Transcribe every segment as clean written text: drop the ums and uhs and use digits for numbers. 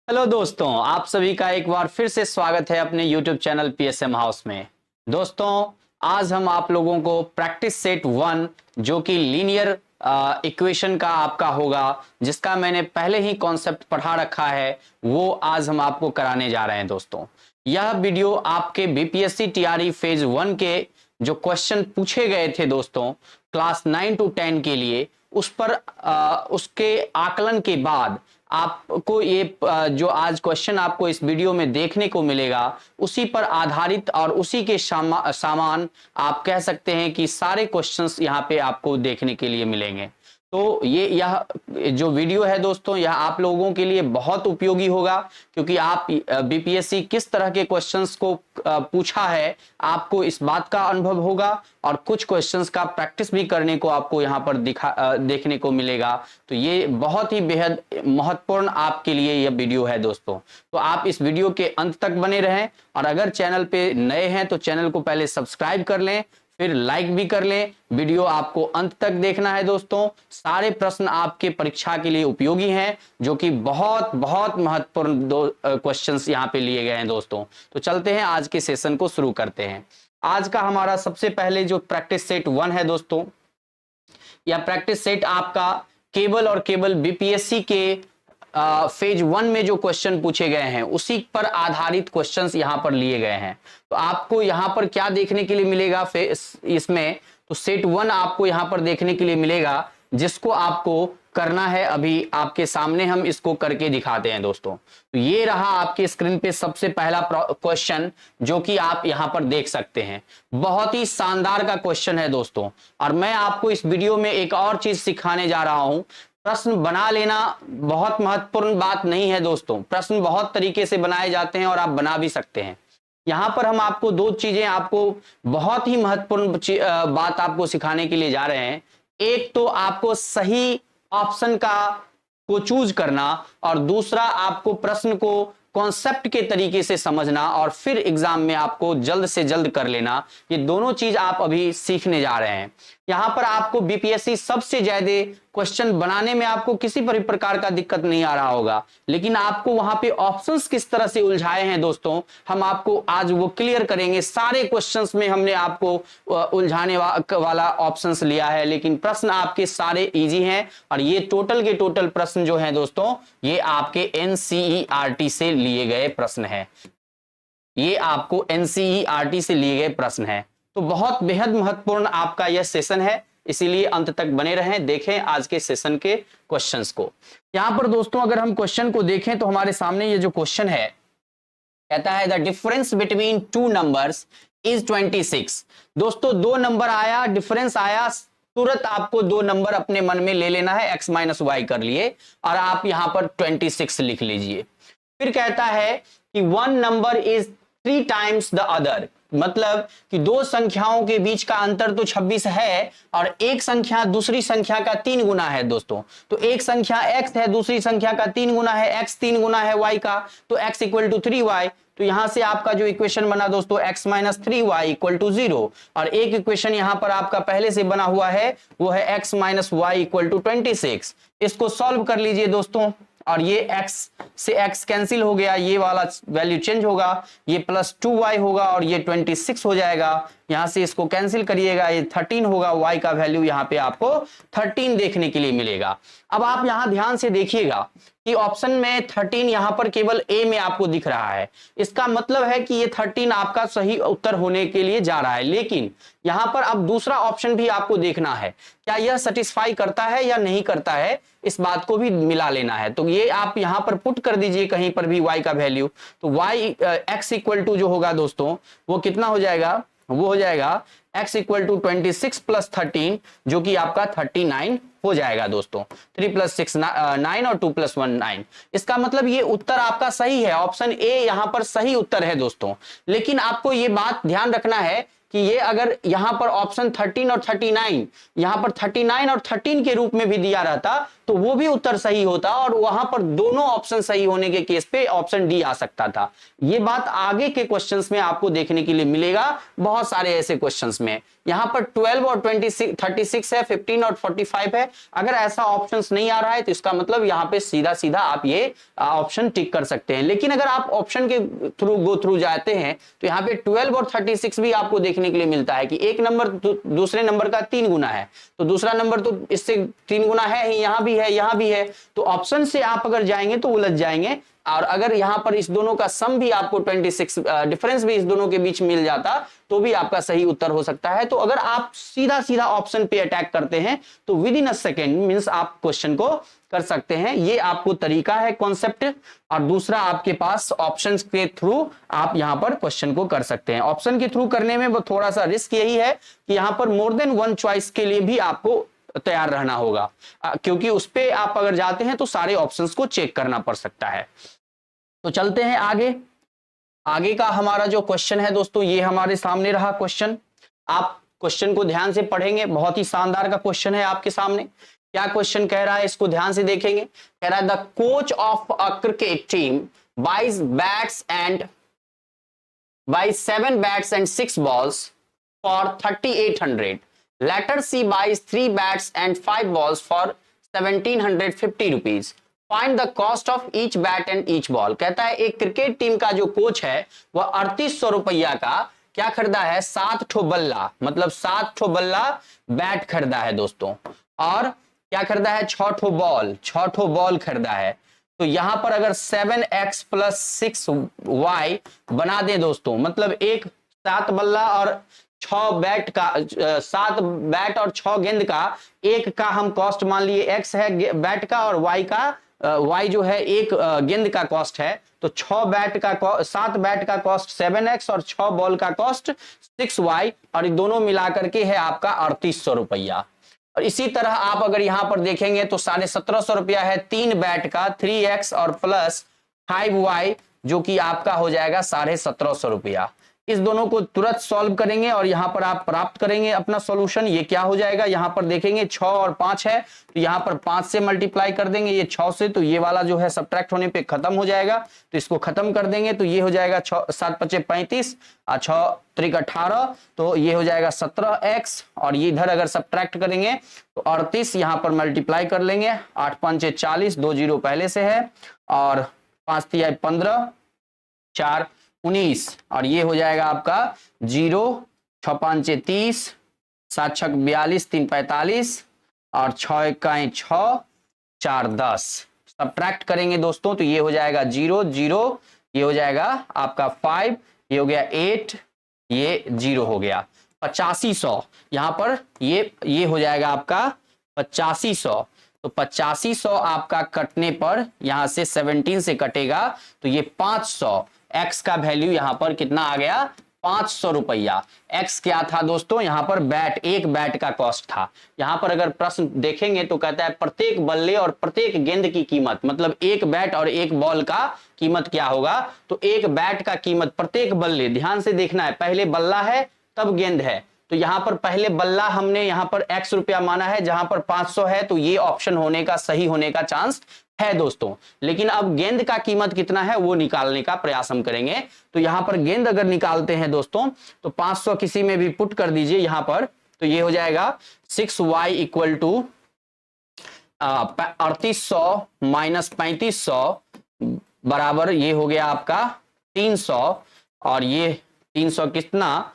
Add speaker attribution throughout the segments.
Speaker 1: Hello दोस्तों, आप सभी का एक बार फिर से स्वागत है अपने YouTube चैनल PSM हाउस में। दोस्तों, आज हम आप लोगों को प्रैक्टिस सेट 1 जो कि लीनियर इक्वेशन का आपका होगा, जिसका मैंने पहले ही कॉन्सेप्ट पढ़ा रखा है, वो आज हम आपको कराने जा रहे हैं। दोस्तों, यह वीडियो आपके BPSC TRE फेज 1 के जो क्वेश्चन पूछे गए थे दोस्तों क्लास 9 to 10 के लिए, उस पर उसके आकलन के बाद आपको ये जो आज क्वेश्चन आपको इस वीडियो में देखने को मिलेगा, उसी पर आधारित और उसी के सामान आप कह सकते हैं कि सारे क्वेश्चंस यहाँ पे आपको देखने के लिए मिलेंगे। तो यह जो वीडियो है दोस्तों, यह आप लोगों के लिए बहुत उपयोगी होगा, क्योंकि आप BPSC किस तरह के क्वेश्चंस को पूछा है आपको इस बात का अनुभव होगा, और कुछ क्वेश्चंस का प्रैक्टिस भी करने को आपको यहाँ पर देखने को मिलेगा। तो ये बहुत ही बेहद महत्वपूर्ण आपके लिए यह वीडियो है दोस्तों। तो आप इस वीडियो के अंत तक बने रहें, और अगर चैनल पे नए हैं तो चैनल को पहले सब्सक्राइब कर लें, फिर लाइक भी कर लें। वीडियो आपको अंत तक देखना है दोस्तों। सारे प्रश्न आपके परीक्षा के लिए उपयोगी हैं, जो कि बहुत बहुत महत्वपूर्ण क्वेश्चंस यहाँ पे लिए गए हैं दोस्तों। तो चलते हैं, आज के सेशन को शुरू करते हैं। आज का हमारा सबसे पहले जो प्रैक्टिस सेट 1 है दोस्तों, यह प्रैक्टिस सेट आपका केवल और केवल BPSC के फेज 1 में जो क्वेश्चन पूछे गए हैं उसी पर आधारित क्वेश्चंस यहां पर लिए गए हैं। तो आपको यहां पर क्या देखने के लिए मिलेगा इसमें, तो सेट 1 आपको यहां पर देखने के लिए मिलेगा, जिसको आपको करना है। अभी आपके सामने हम इसको करके दिखाते हैं दोस्तों। तो ये रहा आपके स्क्रीन पे सबसे पहला क्वेश्चन, जो कि आप यहां पर देख सकते हैं। बहुत ही शानदार का क्वेश्चन है दोस्तों। और मैं आपको इस वीडियो में एक और चीज सिखाने जा रहा हूं। प्रश्न बना लेना बहुत महत्वपूर्ण बात नहीं है दोस्तों। प्रश्न बहुत तरीके से बनाए जाते हैं और आप बना भी सकते हैं। यहां पर हम आपको दो चीजें, आपको बहुत ही महत्वपूर्ण बात आपको सिखाने के लिए जा रहे हैं। एक तो आपको सही ऑप्शन को चूज करना, और दूसरा आपको प्रश्न को कॉन्सेप्ट के तरीके से समझना, और फिर एग्जाम में आपको जल्द से जल्द कर लेना। ये दोनों चीज आप अभी सीखने जा रहे हैं। यहां पर आपको BPSC सबसे ज्यादा क्वेश्चन बनाने में आपको किसी भी प्रकार का दिक्कत नहीं आ रहा होगा, लेकिन आपको वहां पे ऑप्शंस किस तरह से उलझाए हैं दोस्तों, हम आपको आज वो क्लियर करेंगे। सारे क्वेश्चंस में हमने आपको उलझाने वाला ऑप्शंस लिया है, लेकिन प्रश्न आपके सारे इजी हैं। और ये टोटल के टोटल प्रश्न जो हैं दोस्तों, ये आपके NCERT से लिए गए प्रश्न है। ये आपको NCERT से लिए गए प्रश्न है। तो बहुत बेहद महत्वपूर्ण आपका यह सेशन है, इसीलिए अंत तक बने रहें, देखें आज के सेशन के क्वेश्चंस को। यहां पर दोस्तों अगर हम क्वेश्चन को देखें तो हमारे सामने ये जो क्वेश्चन है, कहता है the difference between two numbers is 26। दोस्तों दो नंबर आया, डिफरेंस आया, तुरंत आपको दो नंबर अपने मन में ले लेना है, x माइनस वाई कर लिए, और आप यहां पर 26 लिख लीजिए। फिर कहता है कि one number is 3 times the other, मतलब कि दो संख्याओं के बीच का अंतर तो 26 है, और एक संख्या दूसरी संख्या का 3 गुना है दोस्तों। तो एक संख्या x है, दूसरी संख्या का 3 गुना है, x 3 गुना है y का, तो x इक्वल टू 3y। तो यहां से आपका जो इक्वेशन बना दोस्तों, x minus 3y equal to 0। और एक इक्वेशन यहां पर आपका पहले से बना हुआ है, वो है x minus y equal to 26। इसको सॉल्व कर लीजिए दोस्तों, और ये x से x कैंसिल हो गया, ये वाला वैल्यू चेंज होगा, ये प्लस 2y होगा, और ये 26 हो जाएगा। यहां से इसको कैंसिल करिएगा, ये 13 होगा। y का वैल्यू यहां पे आपको 13 देखने के लिए मिलेगा। अब आप यहां ध्यान से देखिएगा कि ऑप्शन में 13 यहां पर केवल A में आपको दिख रहा है। इसका मतलब है कि ये 13 आपका सही उत्तर होने के लिए जा रहा है। लेकिन यहां पर अब दूसरा ऑप्शन भी आपको देखना है, क्या यह सेटिस्फाई करता है या नहीं करता है, इस बात को भी मिला लेना है। तो ये आप यहां पर पुट कर दीजिए कहीं पर भी y का वैल्यू। तो x इक्वल टू जो होगा दोस्तों, वो कितना हो जाएगा, वो हो जाएगा x इक्वल टू 26 प्लस 13, जो कि आपका 39 हो जाएगा दोस्तों। 3 प्लस 6 9, और 2 प्लस 1 9। इसका मतलब ये उत्तर आपका सही है, ऑप्शन A यहां पर सही उत्तर है दोस्तों। लेकिन आपको ये बात ध्यान रखना है कि ये अगर यहां पर ऑप्शन 13 और 39, यहां पर 39 और 13 के रूप में भी दिया रहता, तो वो भी उत्तर सही होता और वहां पर दोनों ऑप्शन सही होने के केस पे ऑप्शन डी आ सकता था। ये बात आगे के क्वेश्चंस में आपको देखने के लिए मिलेगा, बहुत सारे ऐसे क्वेश्चंस में। यहां पर 12 और 36 है, 15 और 45 है। अगर ऐसा ऑप्शंस नहीं आ रहा है तो इसका मतलब यहां पे सीधा सीधा आप ये ऑप्शन टिक कर सकते हैं। लेकिन अगर आप ऑप्शन के गो थ्रू जाते हैं तो यहाँ पे 12 और 36 भी आपको देखने के लिए मिलता है कि एक नंबर दूसरे नंबर का 3 गुना है, तो दूसरा नंबर तो इससे 3 गुना है ही, यहां भी है, यहां भी है। तो ऑप्शन से आप अगर जाएंगे तो उलझ जाएंगे। और अगर यहां पर इस दोनों का सम भी आपको 26 डिफरेंस भी इस दोनों के बीच मिल जाता तो भी आपका सही उत्तर हो सकता है। तो अगर आप सीधा सीधा ऑप्शन पे अटैक करते हैं तो with in a second means आप क्वेश्चन को कर सकते हैं। ये आपको तरीका है, कॉन्सेप्ट। और दूसरा आपके पास ऑप्शंस के थ्रू आप यहां पर क्वेश्चन को कर सकते हैं। ऑप्शन के थ्रू करने में वो थोड़ा सा रिस्क यही है कि यहां पर मोर देन वन चॉइस के लिए भी आपको तैयार रहना होगा, क्योंकि उस पे आप अगर जाते हैं तो सारे ऑप्शंस को चेक करना पड़ सकता है। तो चलते हैं आगे। आगे का हमारा जो क्वेश्चन है दोस्तों, ये हमारे सामने रहा क्वेश्चन। आप क्वेश्चन को ध्यान से पढ़ेंगे, बहुत ही शानदार का क्वेश्चन है आपके सामने। क्या क्वेश्चन कह रहा है इसको ध्यान से देखेंगे। कह रहा है the coach of a cricket team buys bats and buys 7 bats and 6 balls for 3,800. Letter C buys 3 bats and 5 balls for 1,750 rupees. Find the cost of each bat and each ball. कहता है एक cricket team का जो coach है वह 3,800 रुपया का क्या खरीदा है, 7 ठो बल्ला, मतलब 7 ठो बल्ला बैट खरीदा है दोस्तों। और क्या खरीदा है, 6 ठो बॉल, 6 ठो बॉल खरीदा है। तो यहां पर अगर 7x प्लस 6y बना दें दोस्तों, मतलब एक 7 बल्ला और 6 बैट का, 7 बैट और 6 गेंद का, एक का हम कॉस्ट मान लिए x है बैट का, और y का y जो है एक गेंद का कॉस्ट है। तो 6 बैट का 7 बैट का कॉस्ट 7x और 6 बॉल का कॉस्ट 6y, और दोनों मिलाकर के है आपका 3,800 रुपया। और इसी तरह आप अगर यहां पर देखेंगे तो 1,750 रुपया है 3 बैट का, 3x और प्लस 5y, जो कि आपका हो जाएगा 1,750 रुपया। इस दोनों को तुरंत सॉल्व करेंगे और यहां पर आप प्राप्त करेंगे अपना सॉल्यूशन। ये क्या हो जाएगा, यहां पर देखेंगे 6 और 5 है, तो यहां पर 5 से मल्टीप्लाई कर देंगे ये 6 से, तो ये वाला जो है सब्ट्रैक्ट होने पे खत्म हो जाएगा। तो इसको खत्म कर देंगे तो ये हो जाएगा 7 × 5 = 35 और 6 × 3 = 18, तो ये हो जाएगा 17x। और ये इधर अगर सब्ट्रैक्ट करेंगे तो 38 यहां पर मल्टीप्लाई कर लेंगे, 8 × 5 = 40, 2 जीरो पहले से है, और 5 × 3 = 15, 4 19, और ये हो जाएगा आपका 0, 6 × 5 = 30, 7 × 6 = 42, 3 × 45, और 6 × 1 = 6, 4 × 10। सब्ट्रैक्ट करेंगे दोस्तों तो ये हो जाएगा 0 0, ये हो जाएगा आपका 5, ये हो गया 8, ये 0 हो गया 8500। यहां पर ये हो जाएगा आपका 8500। तो 8500 आपका कटने पर यहां से 17 से कटेगा तो ये 500। x का वैल्यू यहां पर कितना आ गया, 500 रुपया। x क्या था दोस्तों, यहां पर बैट, एक बैट का कॉस्ट था। यहां पर अगर प्रश्न देखेंगे तो कहता है प्रत्येक बल्ले और प्रत्येक गेंद की कीमत, मतलब एक बैट और एक बॉल का कीमत क्या होगा। तो एक बैट का कीमत प्रत्येक बल्ले, ध्यान से देखना है, पहले बल्ला है तब गेंद है, तो यहां पर पहले बल्ला हमने यहां पर x रुपया माना है, जहां पर 500 है, तो ये ऑप्शन होने का, सही होने का चांस है दोस्तों। लेकिन अब गेंद का कीमत कितना है वो निकालने का प्रयास हम करेंगे। तो यहां पर गेंद अगर निकालते हैं दोस्तों तो 500 किसी में भी पुट कर दीजिए यहां पर, तो ये हो जाएगा 6y = 3800 - 3500 बराबर ये हो गया आपका 300, और ये 300 कितना,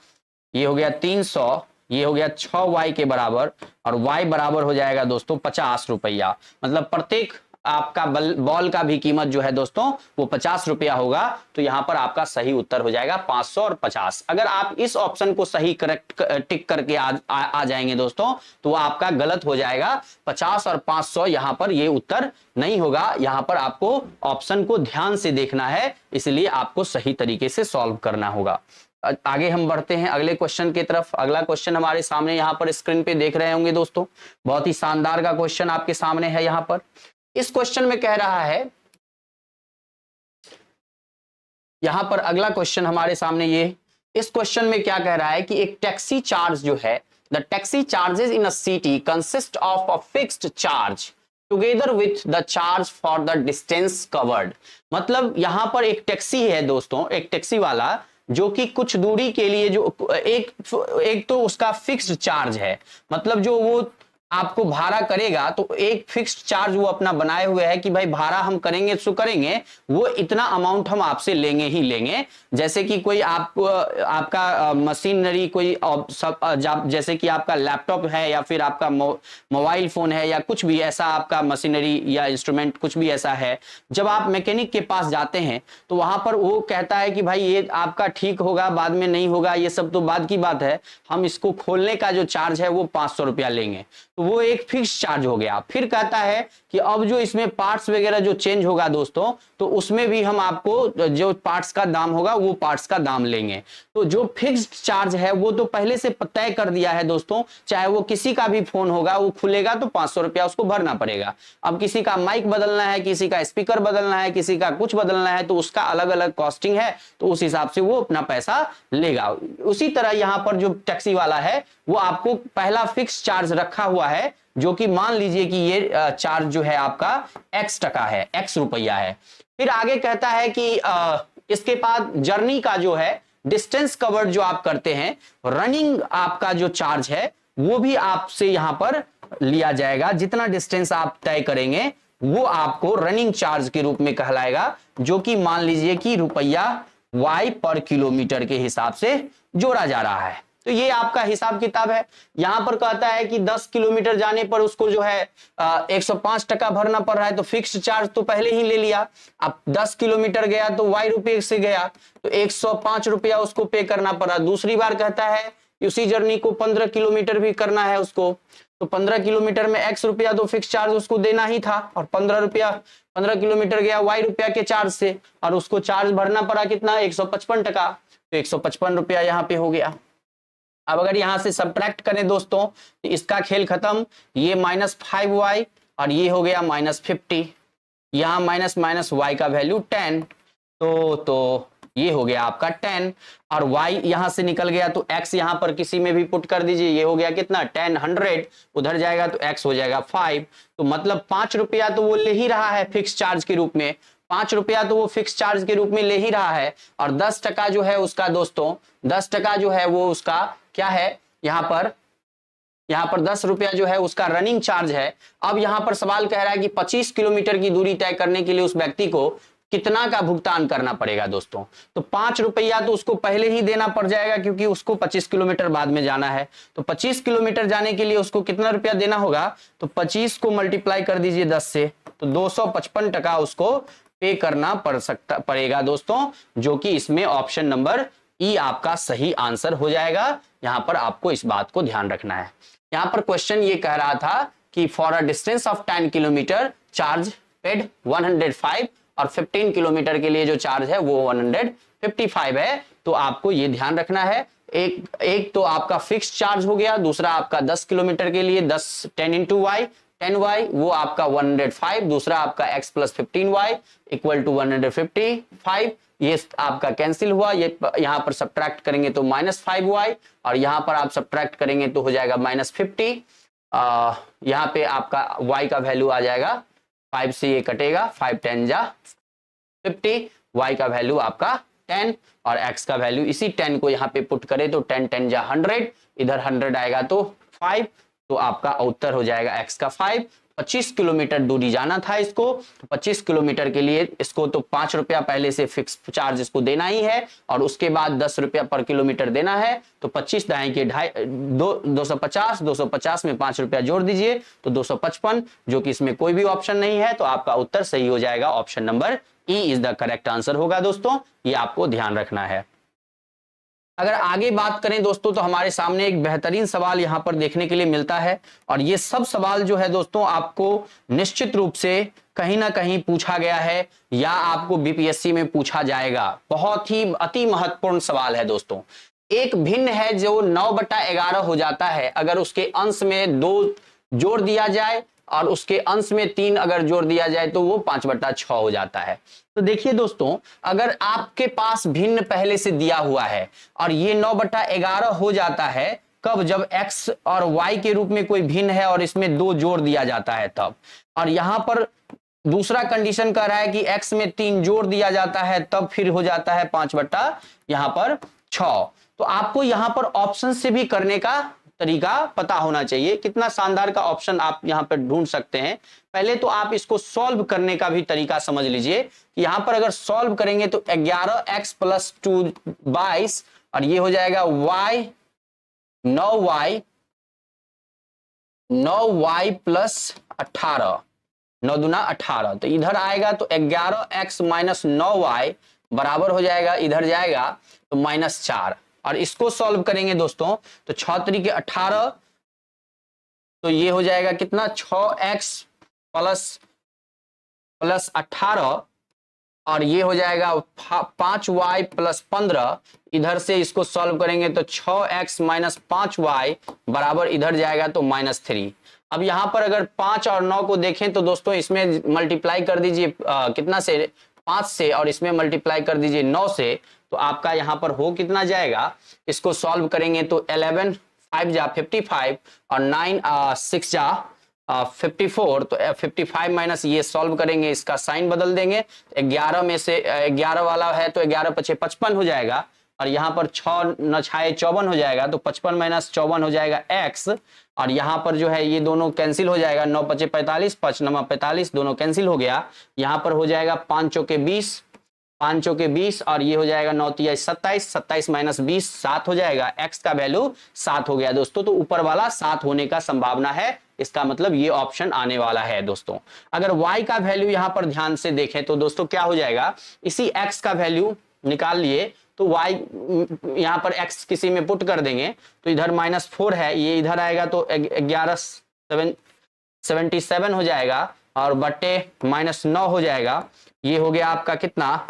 Speaker 1: ये हो गया 300, ये हो गया 6y के बराबर, और y बराबर हो जाएगा दोस्तों 50 रुपया। मतलब प्रत्येक आपका बॉल का भी कीमत जो है दोस्तों वो 50 रुपया होगा। तो यहां पर आपका सही उत्तर हो जाएगा 500 और 50। अगर आप इस ऑप्शन को सही करेक्ट टिक करके आ जाएंगे दोस्तों तो आपका गलत हो जाएगा। 50 और 500 यहां पर ये उत्तर नहीं होगा। यहां पर आपको ऑप्शन को ध्यान से देखना है, इसलिए आपको सही तरीके से सॉल्व करना होगा। आगे हम बढ़ते हैं अगले क्वेश्चन की तरफ। अगला क्वेश्चन हमारे सामने यहां पर स्क्रीन पे देख रहे होंगे दोस्तों, बहुत ही शानदार का क्वेश्चन आपके सामने है। यहां पर इस क्वेश्चन में कह रहा है, यहां पर अगला क्वेश्चन हमारे सामने ये, इस क्वेश्चन में क्या कह रहा है कि एक टैक्सी चार्ज जो है, the taxi charges in a city consist of a fixed charge together with the charge for the distance covered. मतलब यहां पर एक टैक्सी है दोस्तों, एक टैक्सी वाला जो कि कुछ दूरी के लिए जो एक तो उसका फिक्स्ड चार्ज है, मतलब जो वो आपको भाड़ा करेगा तो एक फिक्स्ड चार्ज वो अपना बनाए हुए है कि भाई भाड़ा हम करेंगे सो करेंगे, वो इतना अमाउंट हम आपसे लेंगे ही लेंगे। जैसे कि कोई आपका मशीनरी कोई जैसे कि आपका लैपटॉप है या फिर आपका मोबाइल फोन है या कुछ भी ऐसा आपका मशीनरी या इंस्ट्रूमेंट कुछ भी ऐसा है, जब आप मैकेनिक के पास जाते हैं तो वहां पर वो कहता है कि भाई ये आपका ठीक होगा, बाद में नहीं होगा, ये सब तो बाद की बात है, हम इसको खोलने का जो चार्ज है वो 500 रुपया लेंगे, तो वो एक फिक्स चार्ज हो गया। फिर कहता है कि अब जो इसमें पार्ट्स वगैरह जो चेंज होगा दोस्तों, तो उसमें भी हम आपको जो पार्ट्स का दाम होगा वो पार्ट्स का दाम लेंगे। तो जो फिक्स्ड चार्ज है वो तो पहले से तय कर दिया है दोस्तों, चाहे वो किसी का भी फोन होगा वो खुलेगा तो 500 रुपया उसको भरना पड़ेगा। अब किसी का माइक बदलना है, किसी का स्पीकर बदलना है, किसी का कुछ बदलना है, तो उसका अलग अलग कॉस्टिंग है, तो उस हिसाब से वो अपना पैसा लेगा। उसी तरह यहां पर जो टैक्सी वाला है वो आपको पहला फिक्स चार्ज रखा हुआ है, जो कि मान लीजिए कि ये चार्ज जो है आपका x टका है, x रुपया है। फिर आगे कहता है कि इसके बाद जर्नी का जो है डिस्टेंस कवर्ड जो आप करते हैं, रनिंग आपका जो चार्ज है वो भी आपसे यहां पर लिया जाएगा। जितना डिस्टेंस आप तय करेंगे वो आपको रनिंग चार्ज के रूप में कहलाएगा, जो कि मान लीजिए कि रुपया y पर किलोमीटर के हिसाब से जोड़ा जा रहा है। तो ये आपका हिसाब किताब है। यहां पर कहता है कि 10 किलोमीटर जाने पर उसको जो है 105 टका भरना पड़ रहा है, तो फिक्स्ड चार्ज तो पहले ही ले लिया। अब 10 किलोमीटर गया तो y रुपये से गया, तो 105 रुपया उसको पे करना पड़ा। दूसरी बार कहता है उसी जर्नी को 15 किलोमीटर भी करना है उसको, तो 15 किलोमीटर में x रुपया तो फिक्स चार्ज उसको देना ही था, और 15 किलोमीटर गया y रुपया के चार्ज से, और उसको चार्ज भरना पड़ा कितना, 155 टका, तो 155 रुपया यहाँ पे हो गया। अब अगर यहां से सब्ट्रैक्ट करें दोस्तों तो इसका खेल खत्म, ये -5y और ये हो गया -50, यहां माइनस माइनस y का वैल्यू 10, तो ये हो गया आपका 10, और y यहां से निकल गया तो x यहां पर किसी में भी पुट कर दीजिए, ये हो गया कितना 10, 100 उधर जाएगा तो x हो जाएगा 5, तो मतलब 5 रुपया तो वो ले ही रहा है फिक्स चार्ज के रूप में, 5 रुपया तो वो फिक्स चार्ज के रूप में ले ही रहा है। और 10 टका जो है उसका दोस्तों, 10 टका जो है वो उसका क्या है, यहाँ पर 10 रुपया जो है उसका रनिंग चार्ज है। अब यहाँ पर सवाल कह रहा है कि 25 किलोमीटर की दूरी तय करने के लिए उस व्यक्ति को कितना का भुगतान करना पड़ेगा दोस्तों, तो 5 रुपया तो उसको पहले ही देना पड़ जाएगा क्योंकि उसको 25 किलोमीटर बाद में जाना है। तो 25 किलोमीटर जाने के लिए उसको कितना रुपया देना होगा, तो 25 को मल्टीप्लाई कर दीजिए 10 से, तो 255 टका उसको पे करना पड़ेगा दोस्तों, जो कि इसमें ऑप्शन नंबर ई आपका सही आंसर हो जाएगा। यहां पर आपको इस बात को ध्यान रखना है। यहां पर क्वेश्चन ये कह रहा था कि for a distance of 10 kilometre charge paid 105, और 15 किलोमीटर के लिए जो चार्ज है वो 155 है। तो आपको ये ध्यान रखना है, एक तो आपका फिक्स चार्ज हो गया, दूसरा आपका 10 किलोमीटर के लिए 10 इंटू वाई 10y वो आपका 105, दूसरा आपका x plus 15y equal to 155, ये आपका कैंसिल हुआ, ये यहां पर सब्ट्रैक्ट करेंगे तो -5y, और यहां पर आप सब्ट्रैक्ट करेंगे तो हो जाएगा -50। यहां पे आपका y का वैल्यू आ जाएगा, 5 से ये कटेगा, 5 10 जा 50, y का वैल्यू आपका 10 और x का वैल्यू इसी 10 को यहाँ पे पुट करें तो 10 10 जा 100, इधर 100 आएगा तो 5, तो आपका उत्तर हो जाएगा x का 5। 25 किलोमीटर दूरी जाना था इसको, तो 25 किलोमीटर के लिए इसको तो 5 रुपया पहले से फिक्स चार्ज इसको देना ही है, और उसके बाद 10 रुपया पर किलोमीटर देना है, तो 25 दाएं के 250 में 5 रुपया जोड़ दीजिए तो 255, जो कि इसमें कोई भी ऑप्शन नहीं है, तो आपका उत्तर सही हो जाएगा, option number E is the correct answer होगा दोस्तों, ये आपको ध्यान रखना है। अगर आगे बात करें दोस्तों तो हमारे सामने एक बेहतरीन सवाल यहां पर देखने के लिए मिलता है, और ये सब सवाल जो है दोस्तों आपको निश्चित रूप से कहीं ना कहीं पूछा गया है या आपको बीपीएससी में पूछा जाएगा। बहुत ही अति महत्वपूर्ण सवाल है दोस्तों। एक भिन्न है जो 9/11 हो जाता है, अगर उसके अंश में 2 जोड़ दिया जाए और उसके अंश में 3 अगर जोड़ दिया जाए तो वो 5/6 हो जाता है। तो देखिए दोस्तों, अगर आपके पास भिन्न पहले से दिया हुआ है और ये 9/11 हो जाता है, कब? जब x और y के रूप में कोई भिन्न है और इसमें 2 जोड़ दिया जाता है तब। और यहां पर दूसरा कंडीशन कह रहा है कि x में 3 जोड़ दिया जाता है तब फिर हो जाता है 5/, यहां पर 6। तो आपको यहां पर ऑप्शन से भी करने का तरीका पता होना चाहिए। कितना शानदार का ऑप्शन आप यहां पर ढूंढ सकते हैं। पहले तो आप इसको सॉल्व करने का भी तरीका समझ लीजिए कि यहां पर अगर सॉल्व करेंगे तो 11x + 2 22 और ये हो जाएगा y 9y + 18, 9 दूना 18। तो इधर आएगा तो 11x - 9y बराबर हो जाएगा, इधर जाएगा तो -4। और इसको सॉल्व करेंगे दोस्तों तो 6 3 के 18, तो ये हो जाएगा कितना? 6x + 18 और ये हो जाएगा 5y + 15। इधर से इसको सॉल्व करेंगे तो 6x - 5y बराबर इधर जाएगा तो -3। अब यहां पर अगर 5 और 9 को देखें तो दोस्तों इसमें मल्टीप्लाई कर दीजिए कितना से? 5 से, और इसमें मल्टीप्लाई कर दीजिए 9 से, तो आपका यहां पर हो कितना जाएगा? इसको सॉल्व करेंगे तो 11 5 जा 55 और 9 6 जा 54। तो 55 माइनस ये सॉल्व करेंगे, इसका साइन बदल देंगे। 11 में से 11 वाला है तो 11 × 5 = 55 हो जाएगा। और यहाँ पर 6 न 6 54 हो जाएगा, तो 55 - 54 हो जाएगा x। और यहाँ पर जो है ये दोनों कैंसिल हो जाएगा, 9 × 5 = 45, 5 × 9 = 45, दोनों कैंसिल हो गया। यहाँ पर हो जाएगा 5 चौके 20, 5 चौके 20 और ये हो जाएगा 9 × 3 = 27, 27 - 20 7 हो जाएगा। x का वैल्यू 7 हो गया दोस्तों। तो ऊपर वाला 7 होने का संभावना है, इसका मतलब ये ऑप्शन आने वाला है दोस्तों। अगर y का वैल्यू यहाँ पर ध्यान से देखें तो दोस्तों क्या हो जाएगा? इसी x का वैल्यू निकाल लिए तो y यहाँ पर x किसी में पुट कर देंगे तो इधर -4 है, ये इधर आएगा तो 77 हो जाएगा और बट्टे -9 हो जाएगा। ये हो गया आपका कितना?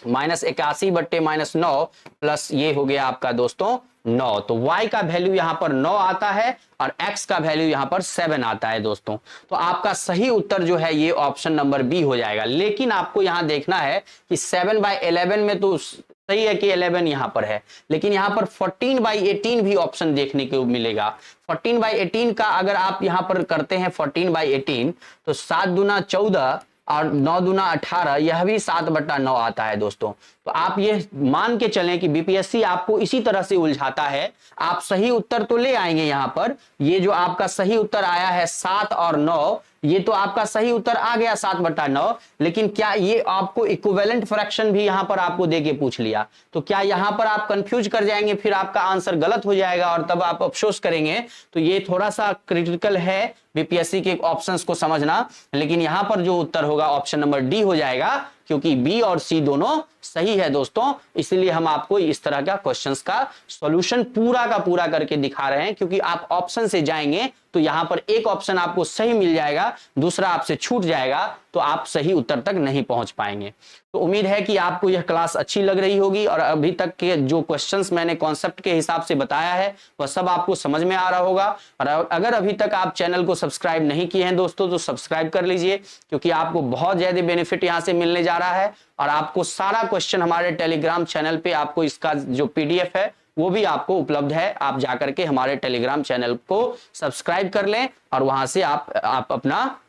Speaker 1: -81 बट्टे -9 प्लस ये हो गया आपका दोस्तों 9। तो y का वैल्यू यहां पर 9 आता है और x का वैल्यू यहां पर 7 आता है दोस्तों। तो आपका सही उत्तर जो है ये ऑप्शन नंबर बी हो जाएगा। लेकिन आपको यहां देखना है कि 7/11 में तो सही है कि 11 यहां पर है, लेकिन यहां पर 14/18 भी ऑप्शन देखने को मिलेगा। 14/18 का अगर आप यहां पर करते हैं 14/18 तो 7 दूना 14 और 9 दूना 18, यह भी 7/9 आता है दोस्तों। तो आप ये मान के चलें कि बीपीएससी आपको इसी तरह से उलझाता है। आप सही उत्तर तो ले आएंगे यहां पर, ये जो आपका सही उत्तर आया है 7 और 9, ये तो आपका सही उत्तर आ गया 7/9, लेकिन क्या ये आपको इक्विवेलेंट फ्रैक्शन भी यहां पर आपको देके पूछ लिया तो क्या यहां पर आप कंफ्यूज कर जाएंगे, फिर आपका आंसर गलत हो जाएगा और तब आप अफसोस करेंगे। तो ये थोड़ा सा क्रिटिकल है बीपीएससी के ऑप्शंस को समझना। लेकिन यहां पर जो उत्तर होगा ऑप्शन नंबर डी हो जाएगा, क्योंकि बी और सी दोनों सही है दोस्तों। इसलिए हम आपको इस तरह का क्वेश्चंस का सॉल्यूशन पूरा का पूरा करके दिखा रहे हैं, क्योंकि आप ऑप्शन से जाएंगे तो यहां पर एक ऑप्शन आपको सही मिल जाएगा, दूसरा आपसे छूट जाएगा, तो आप सही उत्तर तक नहीं पहुंच पाएंगे। तो उम्मीद है कि आपको यह क्लास अच्छी लग रही होगी और अभी तक के जो क्वेश्चंस मैंने कॉन्सेप्ट के हिसाब से बताया है वह सब आपको समझ में आ रहा होगा। और अगर अभी तक आप चैनल को सब्सक्राइब नहीं किए हैं दोस्तों तो सब्सक्राइब कर लीजिए, क्योंकि आपको बहुत ज्यादा बेनिफिट यहां से मिलने जा रहा है। और आपको सारा क्वेश्चन हमारे टेलीग्राम चैनल पे आपको इसका जो पीडीएफ है वो भी आपको उपलब्ध है। आप जाकर के हमारे टेलीग्राम चैनल को सब्सक्राइब कर लें और वहां से आप अपना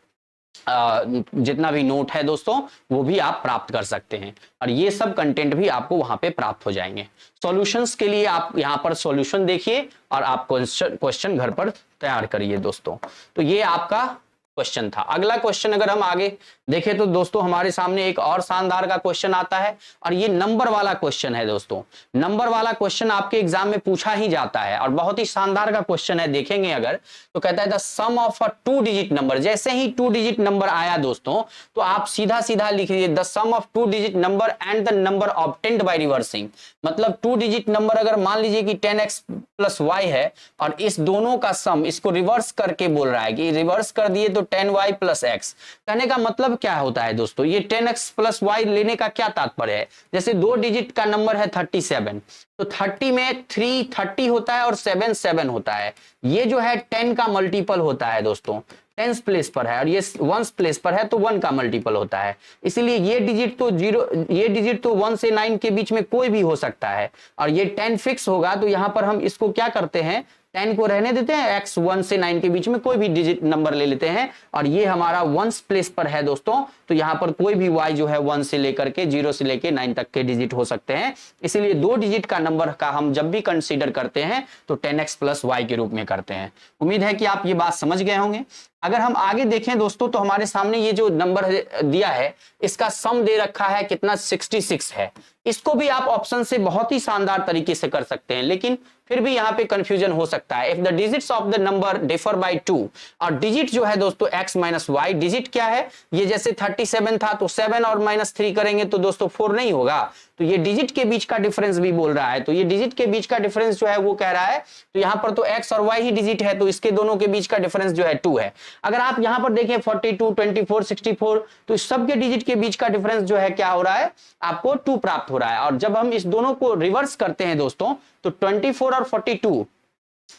Speaker 1: जितना भी नोट है दोस्तों वो भी आप प्राप्त कर सकते हैं और ये सब कंटेंट भी आपको वहां पे प्राप्त हो जाएंगे। सॉल्यूशंस के लिए आप यहां पर सॉल्यूशन देखिए और आप क्वेश्चन घर पर तैयार करिए दोस्तों। तो ये आपका क्वेश्चन था। अगला क्वेश्चन अगर हम आगे देखें तो दोस्तों हमारे सामने एक और शानदार का क्वेश्चन आता है और ये नंबर वाला क्वेश्चन है दोस्तों। नंबर वाला क्वेश्चन आपके एग्जाम में पूछा ही जाता है और बहुत ही शानदार का क्वेश्चन है। देखेंगे अगर तो कहता है the sum of a 2 digit number. जैसे ही 2 डिजिट नंबर आया दोस्तों तो आप सीधा सीधा लिखिए the sum of 2 digit number and the number obtained by reversing. मतलब 2 डिजिट नंबर अगर मान लीजिए कि 10x + y है और इस दोनों का सम इसको रिवर्स करके बोल रहा है कि रिवर्स कर दिए तो 10y + x। कहने का मतलब क्या होता है दोस्तों, ये 10x + y लेने का क्या तात्पर्य है। जैसे 2 डिजिट का नंबर है 37, तो 30 में 3 30 होता है और 7 7 होता है। ये जो है 10 का मल्टीपल होता है दोस्तों। टेंस प्लेस पर है और ये वंस प्लेस पर है तो 1 का मल्टीपल होता है। इसीलिए ये डिजिट तो 1 से 9 के बीच में कोई भी हो सकता है और ये 10 फिक्स होगा। तो यहां पर हम इसको क्या करते हैं, 10 को रहने देते हैं, x 1 से 9 के बीच में कोई भी डिजिट नंबर ले लेते हैं और ये हमारा वंस प्लेस पर है दोस्तों। तो यहां पर कोई भी y जो है 1 से लेकर के 0 से लेकर 9 तक के डिजिट हो सकते हैं। इसीलिए 2 डिजिट का नंबर का हम जब भी कंसीडर करते हैं तो 10x प्लस y के रूप में करते हैं। उम्मीद है कि आप ये बात समझ गए होंगे। अगर हम आगे देखें दोस्तों तो हमारे सामने ये जो नंबर दिया है इसका सम दे रखा है कितना, 66 है। इसको भी आप ऑप्शन से बहुत ही शानदार तरीके से कर सकते हैं, लेकिन फिर भी यहां पे कंफ्यूजन हो सकता है। If the digits of the number differ by 2, और डिजिट जो है दोस्तों x माइनस वाई, डिजिट क्या है, ये जैसे 37 था तो 7 और -3 करेंगे तो दोस्तों 4 नहीं होगा। तो ये डिजिट के बीच का डिफरेंस भी बोल रहा है, तो ये डिजिट के बीच का डिफरेंस जो है वो कह रहा है, तो यहां पर तो x और y ही डिजिट है तो इसके दोनों के बीच का डिफरेंस जो है 2 है। अगर आप यहां पर देखें 42, 24, 64, तो इस सब के डिजिट के बीच का डिफरेंस जो है क्या हो रहा है, आपको 2 प्राप्त हो रहा है। और जब हम इस दोनों को रिवर्स करते हैं दोस्तों तो 24 और 42